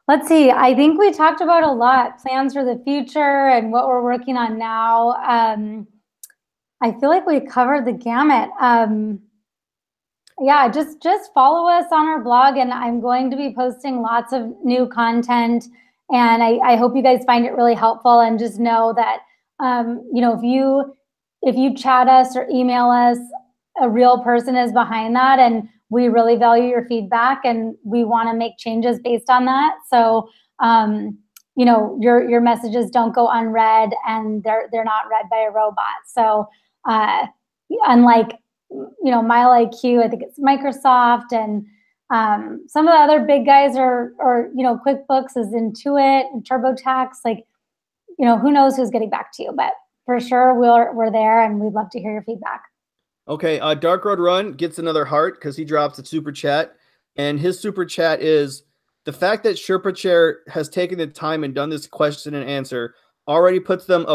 Let's see. I think we talked about a lot, plans for the future and what we're working on now. I feel like we covered the gamut. Yeah, just follow us on our blog, and I'm going to be posting lots of new content. And I hope you guys find it really helpful. And just know that you know, if you chat us or email us, a real person is behind that, and we really value your feedback, and we want to make changes based on that. So, you know, your messages don't go unread, and they're not read by a robot. So, unlike, you know, MileIQ, I think it's Microsoft, and some of the other big guys or you know, QuickBooks is Intuit and TurboTax. Like, you know, who knows who's getting back to you, but for sure we're there, and we'd love to hear your feedback. Okay, Dark Road Run gets another heart because he drops a super chat, and his super chat is the fact that Sherpashare has taken the time and done this question and answer already puts them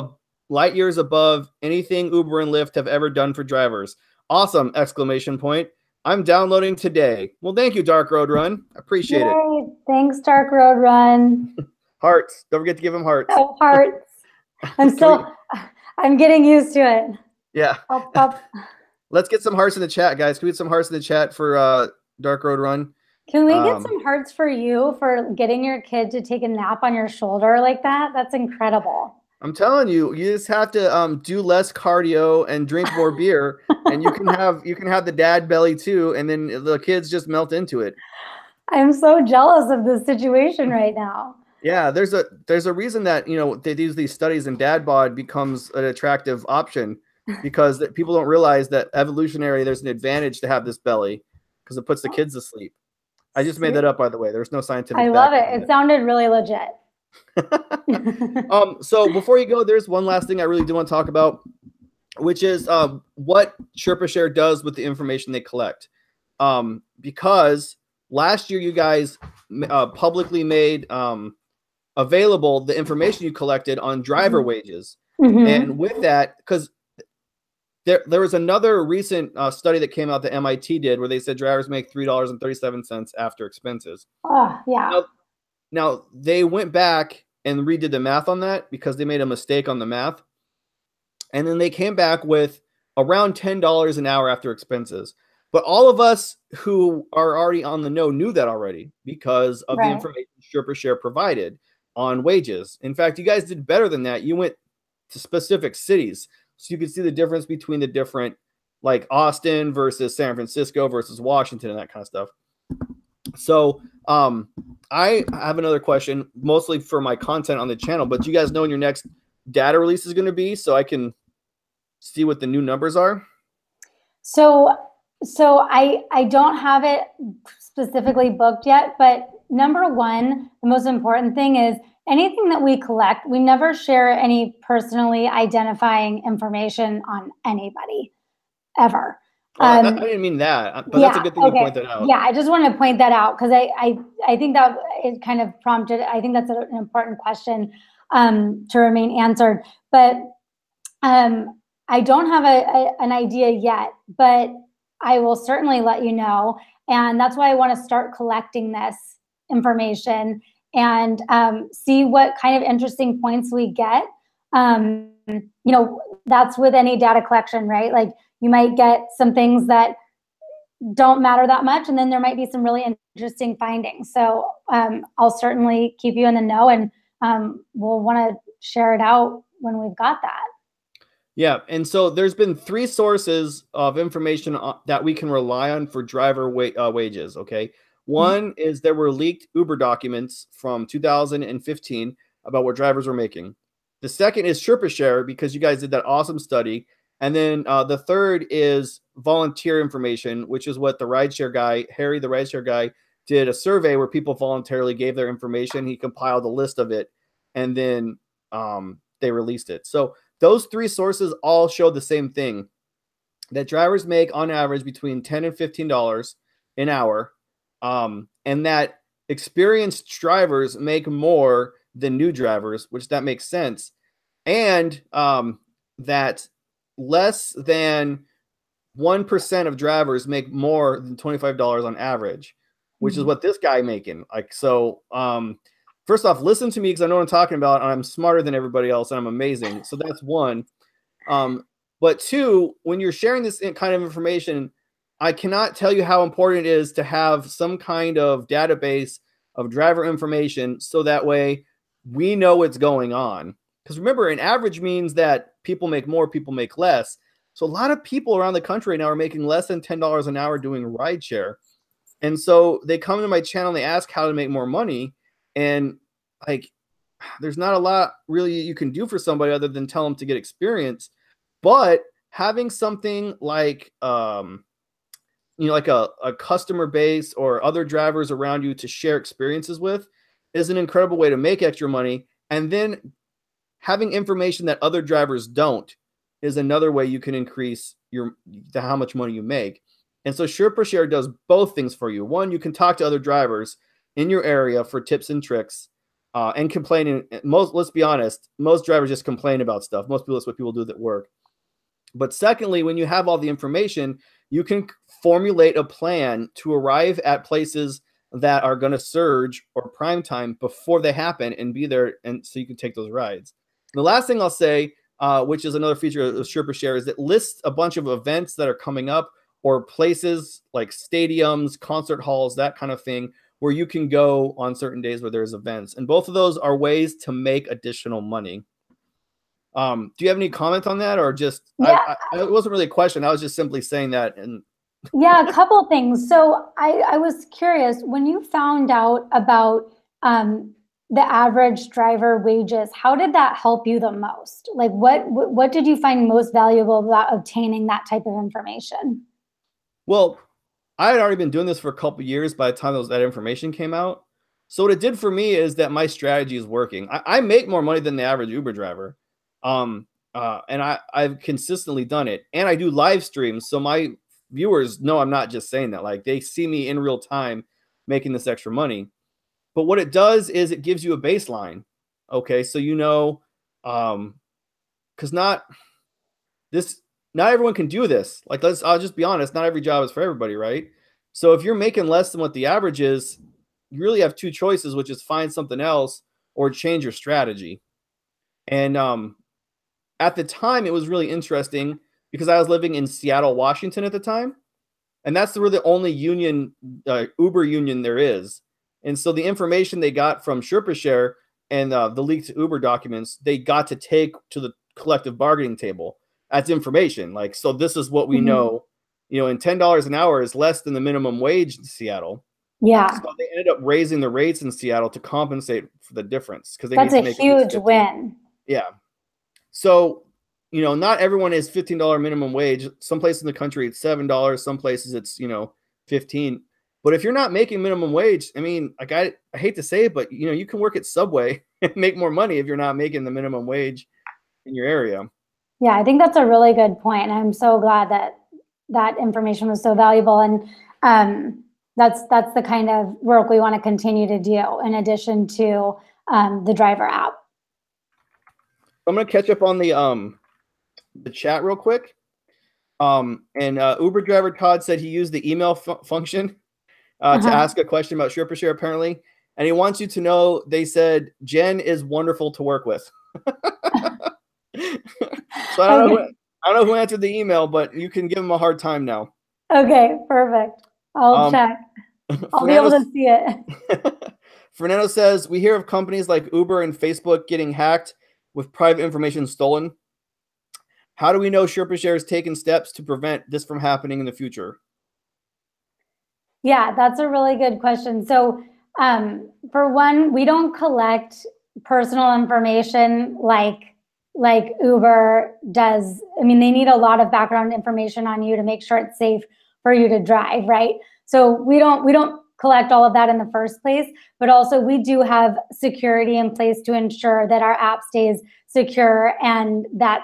light years above anything Uber and Lyft have ever done for drivers. Awesome! Exclamation point. I'm downloading today. Well, thank you, Dark Road Run. I appreciate it. Thanks, Dark Road Run. Hearts. Don't forget to give him hearts. Oh, hearts. I'm getting used to it. Yeah. Up. Let's get some hearts in the chat, guys. Can we get some hearts in the chat for Dark Road Run? Can we get some hearts for you for getting your kid to take a nap on your shoulder like that? That's incredible. I'm telling you, you just have to do less cardio and drink more beer, and you can have the dad belly too, and then the kids just melt into it. I'm so jealous of this situation right now. Yeah, there's a reason that they do these studies and dad bod becomes an attractive option, because people don't realize that evolutionary there's an advantage to have this belly because it puts the kids to sleep. I just made that up, by the way. There's no scientific. I love it. It sounded really legit. So before you go, there's one last thing I really do want to talk about, which is what Sherpashare does with the information they collect. Because last year you guys publicly made available the information you collected on driver wages. And with that, because there was another recent study that came out that MIT did where they said drivers make $3.37 after expenses. Oh, yeah. Now, they went back and redid the math on that because they made a mistake on the math. And then they came back with around $10 an hour after expenses. But all of us who are already on the know knew that already because of the information Sherpashare provided on wages. In fact, you guys did better than that. You went to specific cities, so you could see the difference between the different, like Austin versus San Francisco versus Washington and that kind of stuff. So I have another question, mostly for my content on the channel, but do you guys know when your next data release is going to be so I can see what the new numbers are? So I don't have it specifically booked yet, but number one, the most important thing is anything that we collect, we never share any personally identifying information on anybody, ever. I didn't mean that, but that's a good thing you point that out. Yeah, I just want to point that out because I think that it kind of prompted, I think that's an important question to remain answered. But I don't have an idea yet, but I will certainly let you know. And that's why I want to start collecting this information and see what kind of interesting points we get. That's with any data collection, right? Like you might get some things that don't matter that much, and then there might be some really interesting findings. So I'll certainly keep you in the know, and we'll want to share it out when we've got that. Yeah, and so there's been 3 sources of information that we can rely on for driver wages, okay? One is there were leaked Uber documents from 2015 about what drivers were making. The second is Sherpashare, because you guys did that awesome study. And then the third is volunteer information, which is what the rideshare guy, Harry, the rideshare guy, did a survey where people voluntarily gave their information. He compiled a list of it, and then they released it. So those 3 sources all show the same thing, that drivers make on average between $10 and $15 an hour, and that experienced drivers make more than new drivers, which that makes sense, and that less than 1% of drivers make more than $25 on average, which is what this guy making. Like, so first off, listen to me because I know what I'm talking about. And I'm smarter than everybody else, and I'm amazing. So that's one. But 2, when you're sharing this kind of information, I cannot tell you how important it is to have some kind of database of driver information so that way we know what's going on. Because remember, an average means that people make more, people make less. So a lot of people around the country now are making less than $10 an hour doing rideshare. And so they come to my channel and they ask how to make more money. And like, there's not a lot really you can do for somebody other than tell them to get experience. But having something like, like a customer base or other drivers around you to share experiences with is an incredible way to make extra money. And then having information that other drivers don't is another way you can increase how much money you make. And so Sherpashare does both things for you. One, you can talk to other drivers in your area for tips and tricks, and complaining. Let's be honest, most drivers just complain about stuff. Most people, that's what people do that work. But secondly, when you have all the information, you can formulate a plan to arrive at places that are going to surge or prime time before they happen and be there, and so you can take those rides. And the last thing I'll say, which is another feature of Sherpashare, is it lists a bunch of events that are coming up or places like stadiums, concert halls, that kind of thing, where you can go on certain days where there's events. And both of those are ways to make additional money. Do you have any comment on that, or just, Yeah. it wasn't really a question. I was just simply saying that. And yeah, a couple of things. So I was curious, when you found out about the average driver wages, how did that help you the most? Like what did you find most valuable about obtaining that type of information? Well, I had already been doing this for a couple of years by the time that information came out. So what it did for me is that my strategy is working. I make more money than the average Uber driver. And I've consistently done it. And I do live streams. So my viewers know I'm not just saying that. Like, they see me in real time making this extra money. But what it does is it gives you a baseline. Okay, so you know, because not everyone can do this. Like, I'll just be honest, not every job is for everybody, right? So if you're making less than what the average is, you really have two choices, which is find something else or change your strategy. And at the time, it was really interesting because I was living in Seattle, Washington at the time. And that's really the only union, Uber union there is. And so the information they got from Sherpashare and the leaked Uber documents, they got to take to the collective bargaining table as information. Like, so this is what we know, and $10 an hour is less than the minimum wage in Seattle. Yeah. So they ended up raising the rates in Seattle to compensate for the difference. Because that's a huge win. Yeah. So, not everyone is $15 minimum wage. Some places in the country, it's $7. Some places it's, $15. But if you're not making minimum wage, I mean, like, I hate to say it, but, you can work at Subway and make more money if you're not making the minimum wage in your area. Yeah, I think that's a really good point. I'm so glad that information was so valuable. And that's the kind of work we want to continue to do in addition to the driver app. I'm going to catch up on the chat real quick. And Uber driver Todd said he used the email function to ask a question about Sherpashare, apparently. And he wants you to know, they said, Jen is wonderful to work with. So I don't know who answered the email, but you can give him a hard time now. Okay, perfect. I'll check. I'll be able to see it. Fernando says, we hear of companies like Uber and Facebook getting hacked with private information stolen. How do we know Sherpashare has taken steps to prevent this from happening in the future? Yeah, that's a really good question. So for one, we don't collect personal information like Uber does. I mean, they need a lot of background information on you to make sure it's safe for you to drive, right? So we don't collect all of that in the first place, but also we do have security in place to ensure that our app stays secure and that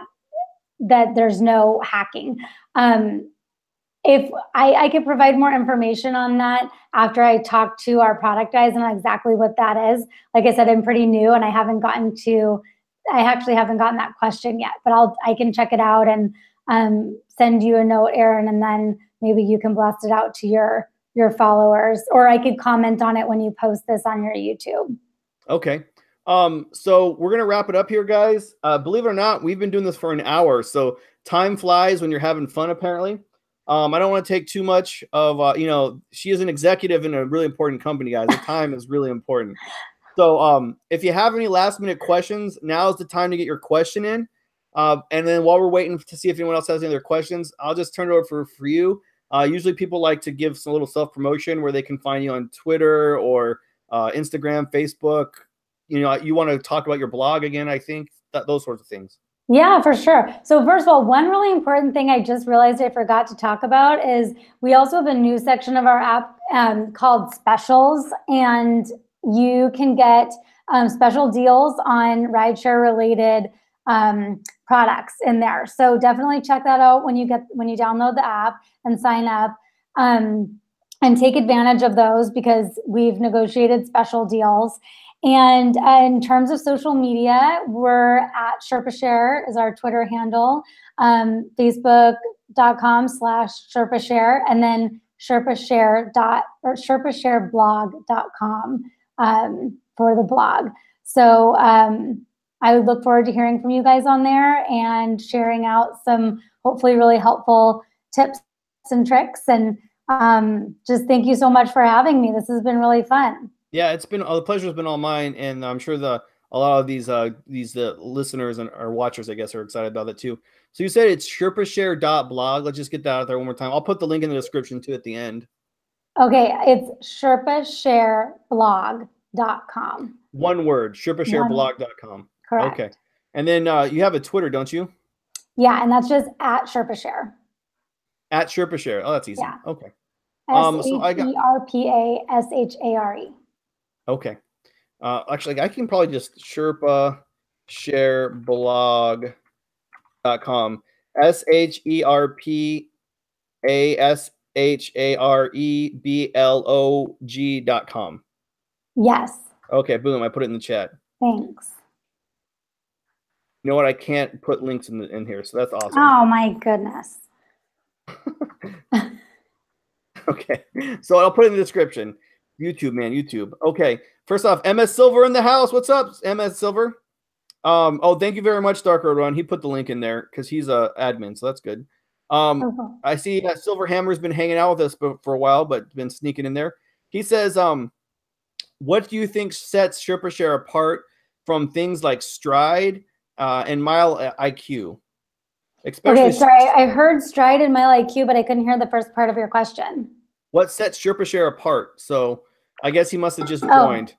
there's no hacking. If I could provide more information on that after I talk to our product guys and exactly what that is. Like I said, I'm pretty new and I actually haven't gotten that question yet, but I can check it out and send you a note, Aaron, and then maybe you can blast it out to your followers, or I could comment on it when you post this on your YouTube. Okay. So we're going to wrap it up here, guys. Believe it or not, we've been doing this for an hour. So time flies when you're having fun, apparently. I don't want to take too much of, she is an executive in a really important company, guys. The time is really important. So if you have any last minute questions, now is the time to get your question in. And then while we're waiting to see if anyone else has any other questions, I'll just turn it over for you. Usually people like to give some little self-promotion where they can find you on Twitter or Instagram, Facebook. You want to talk about your blog again, I think, those sorts of things. Yeah, for sure. So first of all, one really important thing I just realized I forgot to talk about is we also have a new section of our app called Specials, and you can get special deals on rideshare related products in there. So definitely check that out when you download the app and sign up, and take advantage of those because we've negotiated special deals. And in terms of social media, we're at Sherpashare is our Twitter handle, Facebook.com/Sherpashare, and then Sherpashareblog.com for the blog. So I would look forward to hearing from you guys on there and sharing out some hopefully really helpful tips and tricks. And just thank you so much for having me. This has been really fun. Yeah, it's been the pleasure's been all mine, and I'm sure a lot of these listeners or watchers, I guess, are excited about it too. So you said it's sherpashare.blog. Let's just get that out there one more time. I'll put the link in the description too at the end. Okay, it's sherpashareblog.com. One word, sherpashareblog.com. Correct. Okay. And then you have a Twitter, don't you? Yeah, and that's just at Sherpashare. At Sherpashare. Oh, that's easy. Yeah. Okay. Sherpashare. Okay. Actually, I can probably just sherpashareblog.com. sherpashareblog.com. Yes. Okay, boom. I put it in the chat. Thanks. You know what? I can't put links in here, so that's awesome. Oh my goodness. Okay, so I'll put it in the description. YouTube, man, YouTube. Okay, first off, MS Silver in the house. What's up, MS Silver? Oh, thank you very much, Dark Road Run. He put the link in there because he's a admin, so that's good. I see that Silver Hammer's been hanging out with us for a while, but been sneaking in there. He says, what do you think sets Sherpashare apart from things like Stride and Mile IQ? Okay, sorry, I heard Stride and Mile IQ, but I couldn't hear the first part of your question. What sets Sherpashare apart? So I guess he must have just joined.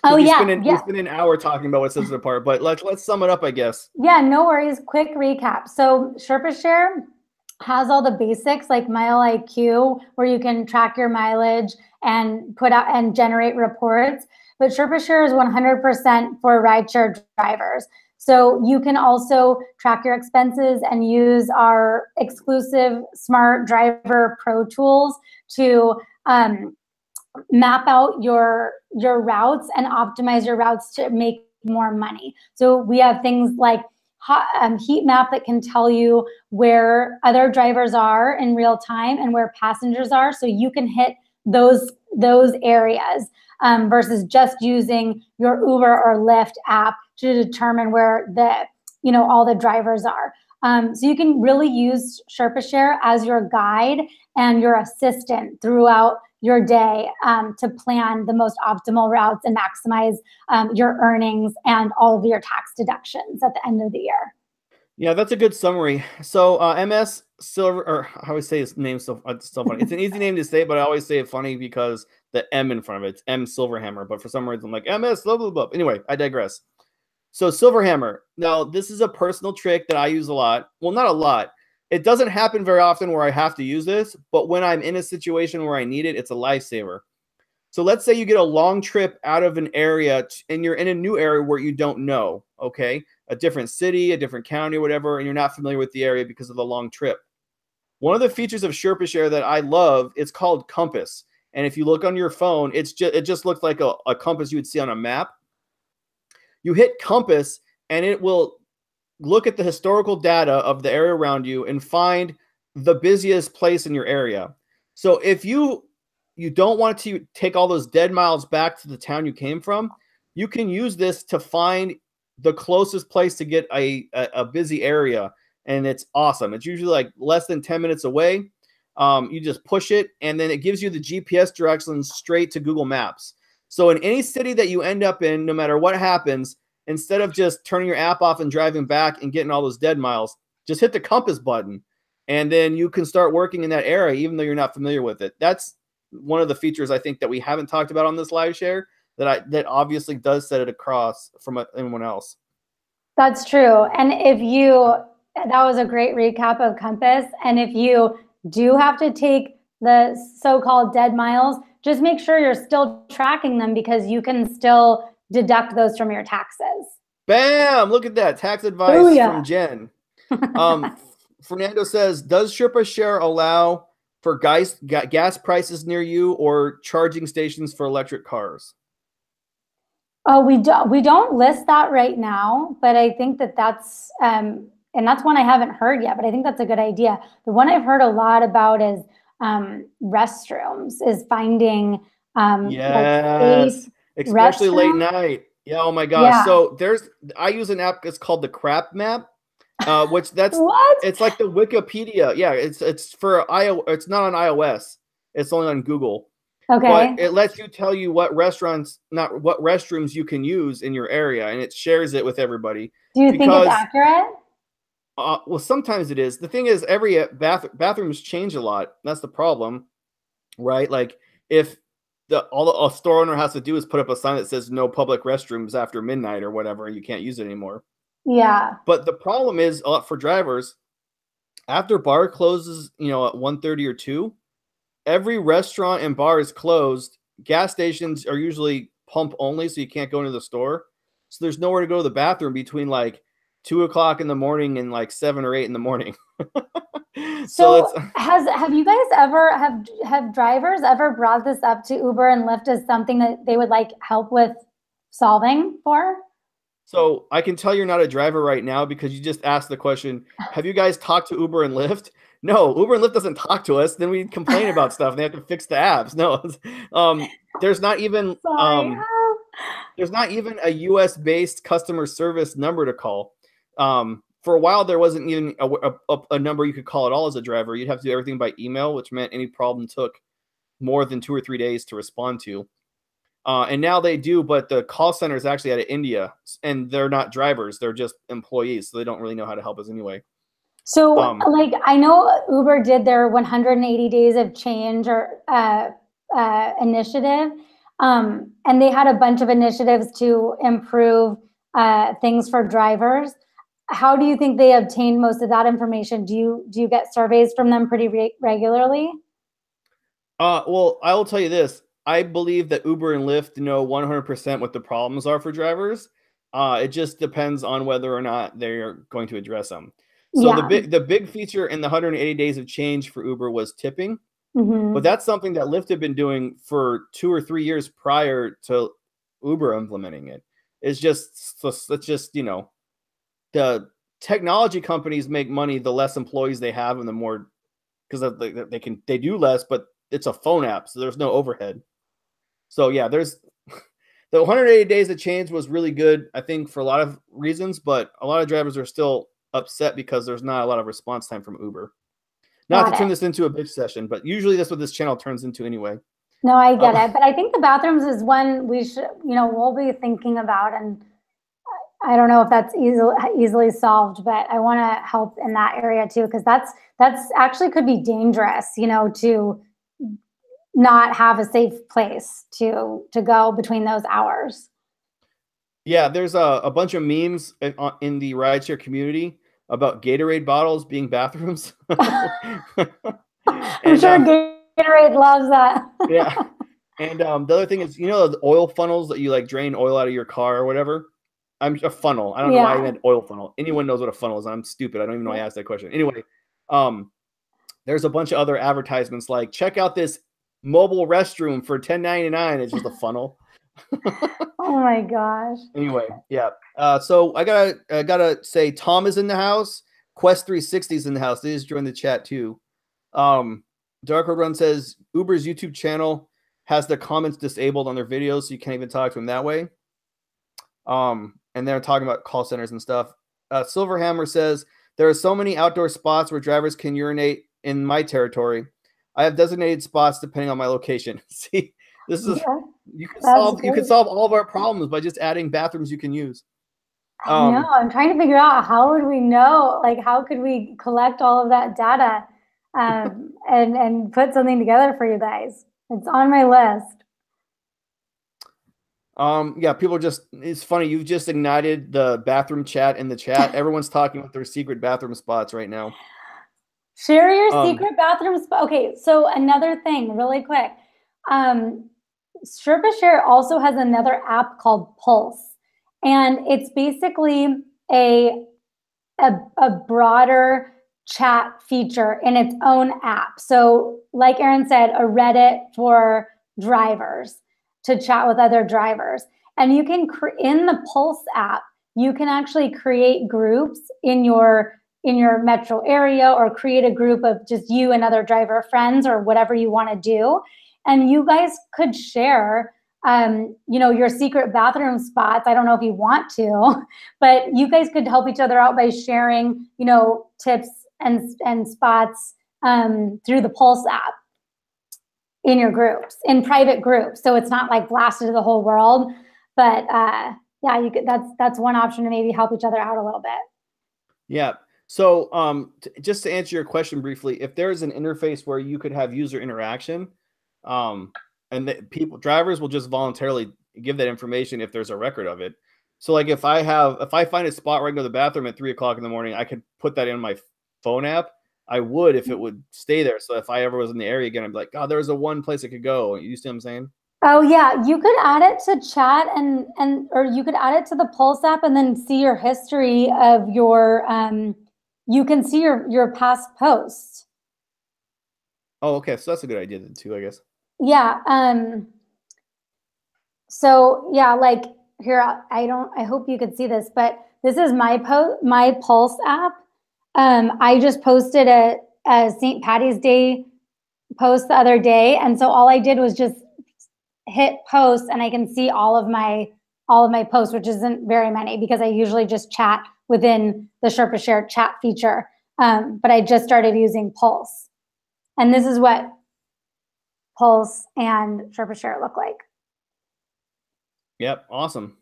Oh yeah, we spent an hour talking about what sets it apart, but let's sum it up, I guess. Yeah, no worries. Quick recap. So Sherpashare has all the basics like Mile IQ, where you can track your mileage and put out and generate reports. But Sherpashare is 100% for rideshare drivers. So you can also track your expenses and use our exclusive Smart Driver Pro tools to map out your routes and optimize your routes to make more money. So we have things like heat map that can tell you where other drivers are in real time and where passengers are, so you can hit those areas versus just using your Uber or Lyft app to determine where all the drivers are. So you can really use Sherpashare as your guide and your assistant throughout your day to plan the most optimal routes and maximize your earnings and all of your tax deductions at the end of the year. Yeah, that's a good summary. So MS Silver, or I always say his name so funny. It's an easy name to say, but I always say it funny because the M in front of it. It's M Silverhammer, but for some reason I'm like MS blah blah blah. Anyway, I digress. So Silverhammer. Now this is a personal trick that I use a lot. Well, not a lot. It doesn't happen very often where I have to use this, but when I'm in a situation where I need it, it's a lifesaver. So let's say you get a long trip out of an area and you're in a new area where you don't know, okay? A different city, a different county, whatever, and you're not familiar with the area because of the long trip. One of the features of Sherpashare that I love, it's called Compass. And if you look on your phone, it just looks like a compass you would see on a map. You hit Compass and it will look at the historical data of the area around you and find the busiest place in your area. So if you don't want to take all those dead miles back to the town you came from, you can use this to find the closest place to get a busy area. And it's awesome. It's usually like less than 10 minutes away. You just push it and then it gives you the GPS directions straight to Google Maps. So in any city that you end up in, no matter what happens, instead of just turning your app off and driving back and getting all those dead miles, just hit the compass button and then you can start working in that area even though you're not familiar with it. That's one of the features I think that we haven't talked about on this live share that obviously does set it across from anyone else. That's true. And that was a great recap of Compass. And if you do have to take the so-called dead miles, just make sure you're still tracking them because you can still deduct those from your taxes. Bam! Look at that. Tax advice from Jen. Fernando says, does Sherpashare allow for gas prices near you or charging stations for electric cars? Oh, we don't list that right now, but I think that that's and that's one I haven't heard yet, but I think that's a good idea. The one I've heard a lot about is restrooms, is finding like safe Yes, especially late restrooms. night. Yeah, oh my gosh. Yeah. So I use an app, it's called the Crap Map, which What? it's like the Wikipedia. Yeah, it's for it's not on iOS. It's only on Google. But Okay. it lets you tell you what restaurants, not what restrooms you can use in your area, and it shares it with everybody. Do you think it's Because accurate? well, sometimes it is. The thing is, every bathrooms change a lot. That's the problem, right? Like if all a store owner has to do is put up a sign that says no public restrooms after midnight or whatever, and you can't use it anymore. Yeah. But the problem is for drivers, after bar closes, at 1:30 or 2, every restaurant and bar is closed. Gas stations are usually pump only, so you can't go into the store. So there's nowhere to go to the bathroom between like 2 o'clock in the morning and like 7 or 8 in the morning. So it's So have you guys ever have drivers ever brought this up to Uber and Lyft as something that they would like help with solving for? so I can tell you're not a driver right now because you just asked the question, have you guys talked to Uber and Lyft? No, Uber and Lyft doesn't talk to us. Then we complain about stuff and they have to fix the apps. No, there's not even Sorry. there's not even a US based customer service number to call. For a while, there wasn't even a number you could call at all as a driver. You'd have to do everything by email, which meant any problem took more than 2 or 3 days to respond to. And now they do, but the call center is actually out of India, and they're not drivers; they're just employees, so they don't really know how to help us anyway. So, Um, like, I know Uber did their 180 days of change or initiative, and they had a bunch of initiatives to improve things for drivers. How do you think they obtained most of that information? Do you get surveys from them pretty regularly? well, I will tell you this: I believe that Uber and Lyft know 100% what the problems are for drivers. It just depends on whether or not they're going to address them. So Yeah. the big feature in the 180 days of change for Uber was tipping. But Hmm. that's something that Lyft had been doing for 2 or 3 years prior to Uber implementing it. It's just the technology companies make money the less employees they have and the more, because they do less, but it's a phone app, so there's no overhead. So yeah, there's the 180 days of change was really good, I think, for a lot of reasons, but a lot of drivers are still upset because there's not a lot of response time from Uber. Not to Got turn it. this into a bitch session, but usually that's what this channel turns into anyway. No, I get Uh, it. But I think the bathrooms is one we should, we'll be thinking about. And I don't know if that's easily solved, but I want to help in that area too, because that's actually could be dangerous, to not have a safe place to go between those hours. yeah, there's a bunch of memes in the rideshare community about Gatorade bottles being bathrooms. I'm And sure Gatorade loves that. yeah, and the other thing is, the oil funnels that you like drain oil out of your car or whatever. I'm a funnel. I don't know why I Yeah. meant oil funnel. Anyone knows what a funnel is. I'm stupid. I don't even know why I asked that question. Anyway, um, there's a bunch of other advertisements like check out this mobile restroom for $10.99. It's just a funnel. Oh my gosh. Anyway, yeah. So I gotta say Tom is in the house. Quest 360 is in the house. They just joined the chat too. Dark Road Run says Uber's YouTube channel has the comments disabled on their videos, so you can't even talk to them that way. And they're talking about call centers and stuff. Silverhammer says there are so many outdoor spots where drivers can urinate in my territory. I have designated spots depending on my location. See, this is Yeah, you can that's solve great. all of our problems by just adding bathrooms you can use. I know. I'm trying to figure out how would we know, like how could we collect all of that data, and put something together for you guys. It's on my list. Yeah, people it's funny. You've just ignited the bathroom chat in the chat. Everyone's talking about their secret bathroom spots right now. Share your Um, secret bathroom spot. Okay, so another thing, really quick. Um, Sherpashare also has another app called Pulse, and it's basically a broader chat feature in its own app. So, like Aaron said, a Reddit for drivers to chat with other drivers. And you can, in the Pulse app, you can actually create groups in your metro area, or create a group of just you and other driver friends, or whatever you want to do. And you guys could share, you know, your secret bathroom spots. I don't know if you want to, but you guys could help each other out by sharing, you know, tips and spots through the Pulse app in your groups, in private groups. So it's not like blasted to the whole world, but yeah, you could, that's one option to maybe help each other out a little bit. Yeah. So just to answer your question briefly, if there's an interface where you could have user interaction, and drivers will just voluntarily give that information if there's a record of it. So like if I find a spot where I can go to the bathroom at 3 o'clock in the morning, I could put that in my phone app. I would, if it would stay there. So if I ever was in the area again, I'd be like, oh, there's a one place I could go. You see what I'm saying? Oh yeah, you could add it to chat or you could add it to the Pulse app and then see your history of your, you can see your past posts. Oh, okay. So that's a good idea then too, I guess. Yeah. So yeah, like here, I hope you could see this, but this is my Pulse app. I just posted a St. Patty's Day post the other day. And so all I did was just hit post, and I can see all of my posts, which isn't very many because I usually just chat within the Sherpashare chat feature. But I just started using Pulse. And this is what Pulse and Sherpashare look like. Yep. Awesome.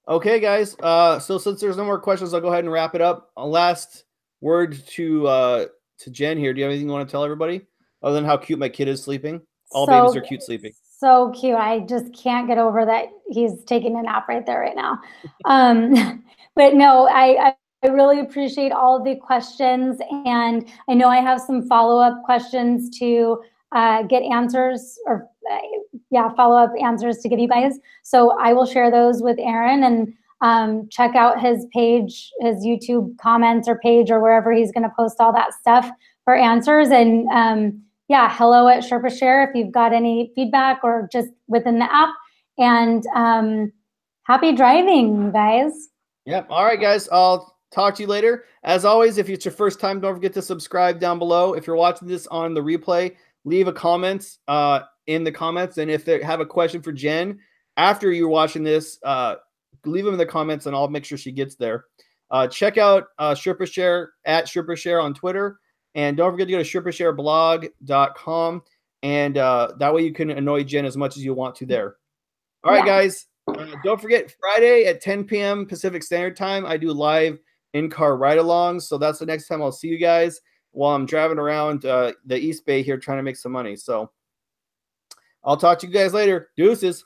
Okay, guys. So since there's no more questions, I'll go ahead and wrap it up. A last word to Jen here. Do you have anything you want to tell everybody other than how cute my kid is sleeping? All babies are cute sleeping. So cute. I just can't get over that he's taking a nap right there right now. But no, I really appreciate all of the questions, and I know I have some follow-up questions to get answers, or follow-up answers to give you guys. So I will share those with Aaron, and check out his page, his YouTube comments or page, or wherever he's going to post all that stuff for answers. And yeah, hello@Sherpashare if you've got any feedback, or just within the app. And happy driving, you guys. Yep. All right, guys. I'll talk to you later. As always, if it's your first time, don't forget to subscribe down below. If you're watching this on the replay, leave a comment in the comments. And if they have a question for Jen after you're watching this, leave them in the comments, and I'll make sure she gets there. Check out Sherpashare @Sherpashare on Twitter. And don't forget to go to sherpashareblog.com, and that way you can annoy Jen as much as you want to there. All right, guys. Don't forget, Friday at 10 p.m. Pacific Standard Time, I do live in-car ride-alongs. So that's the next time I'll see you guys while I'm driving around the East Bay here trying to make some money. So I'll talk to you guys later. Deuces.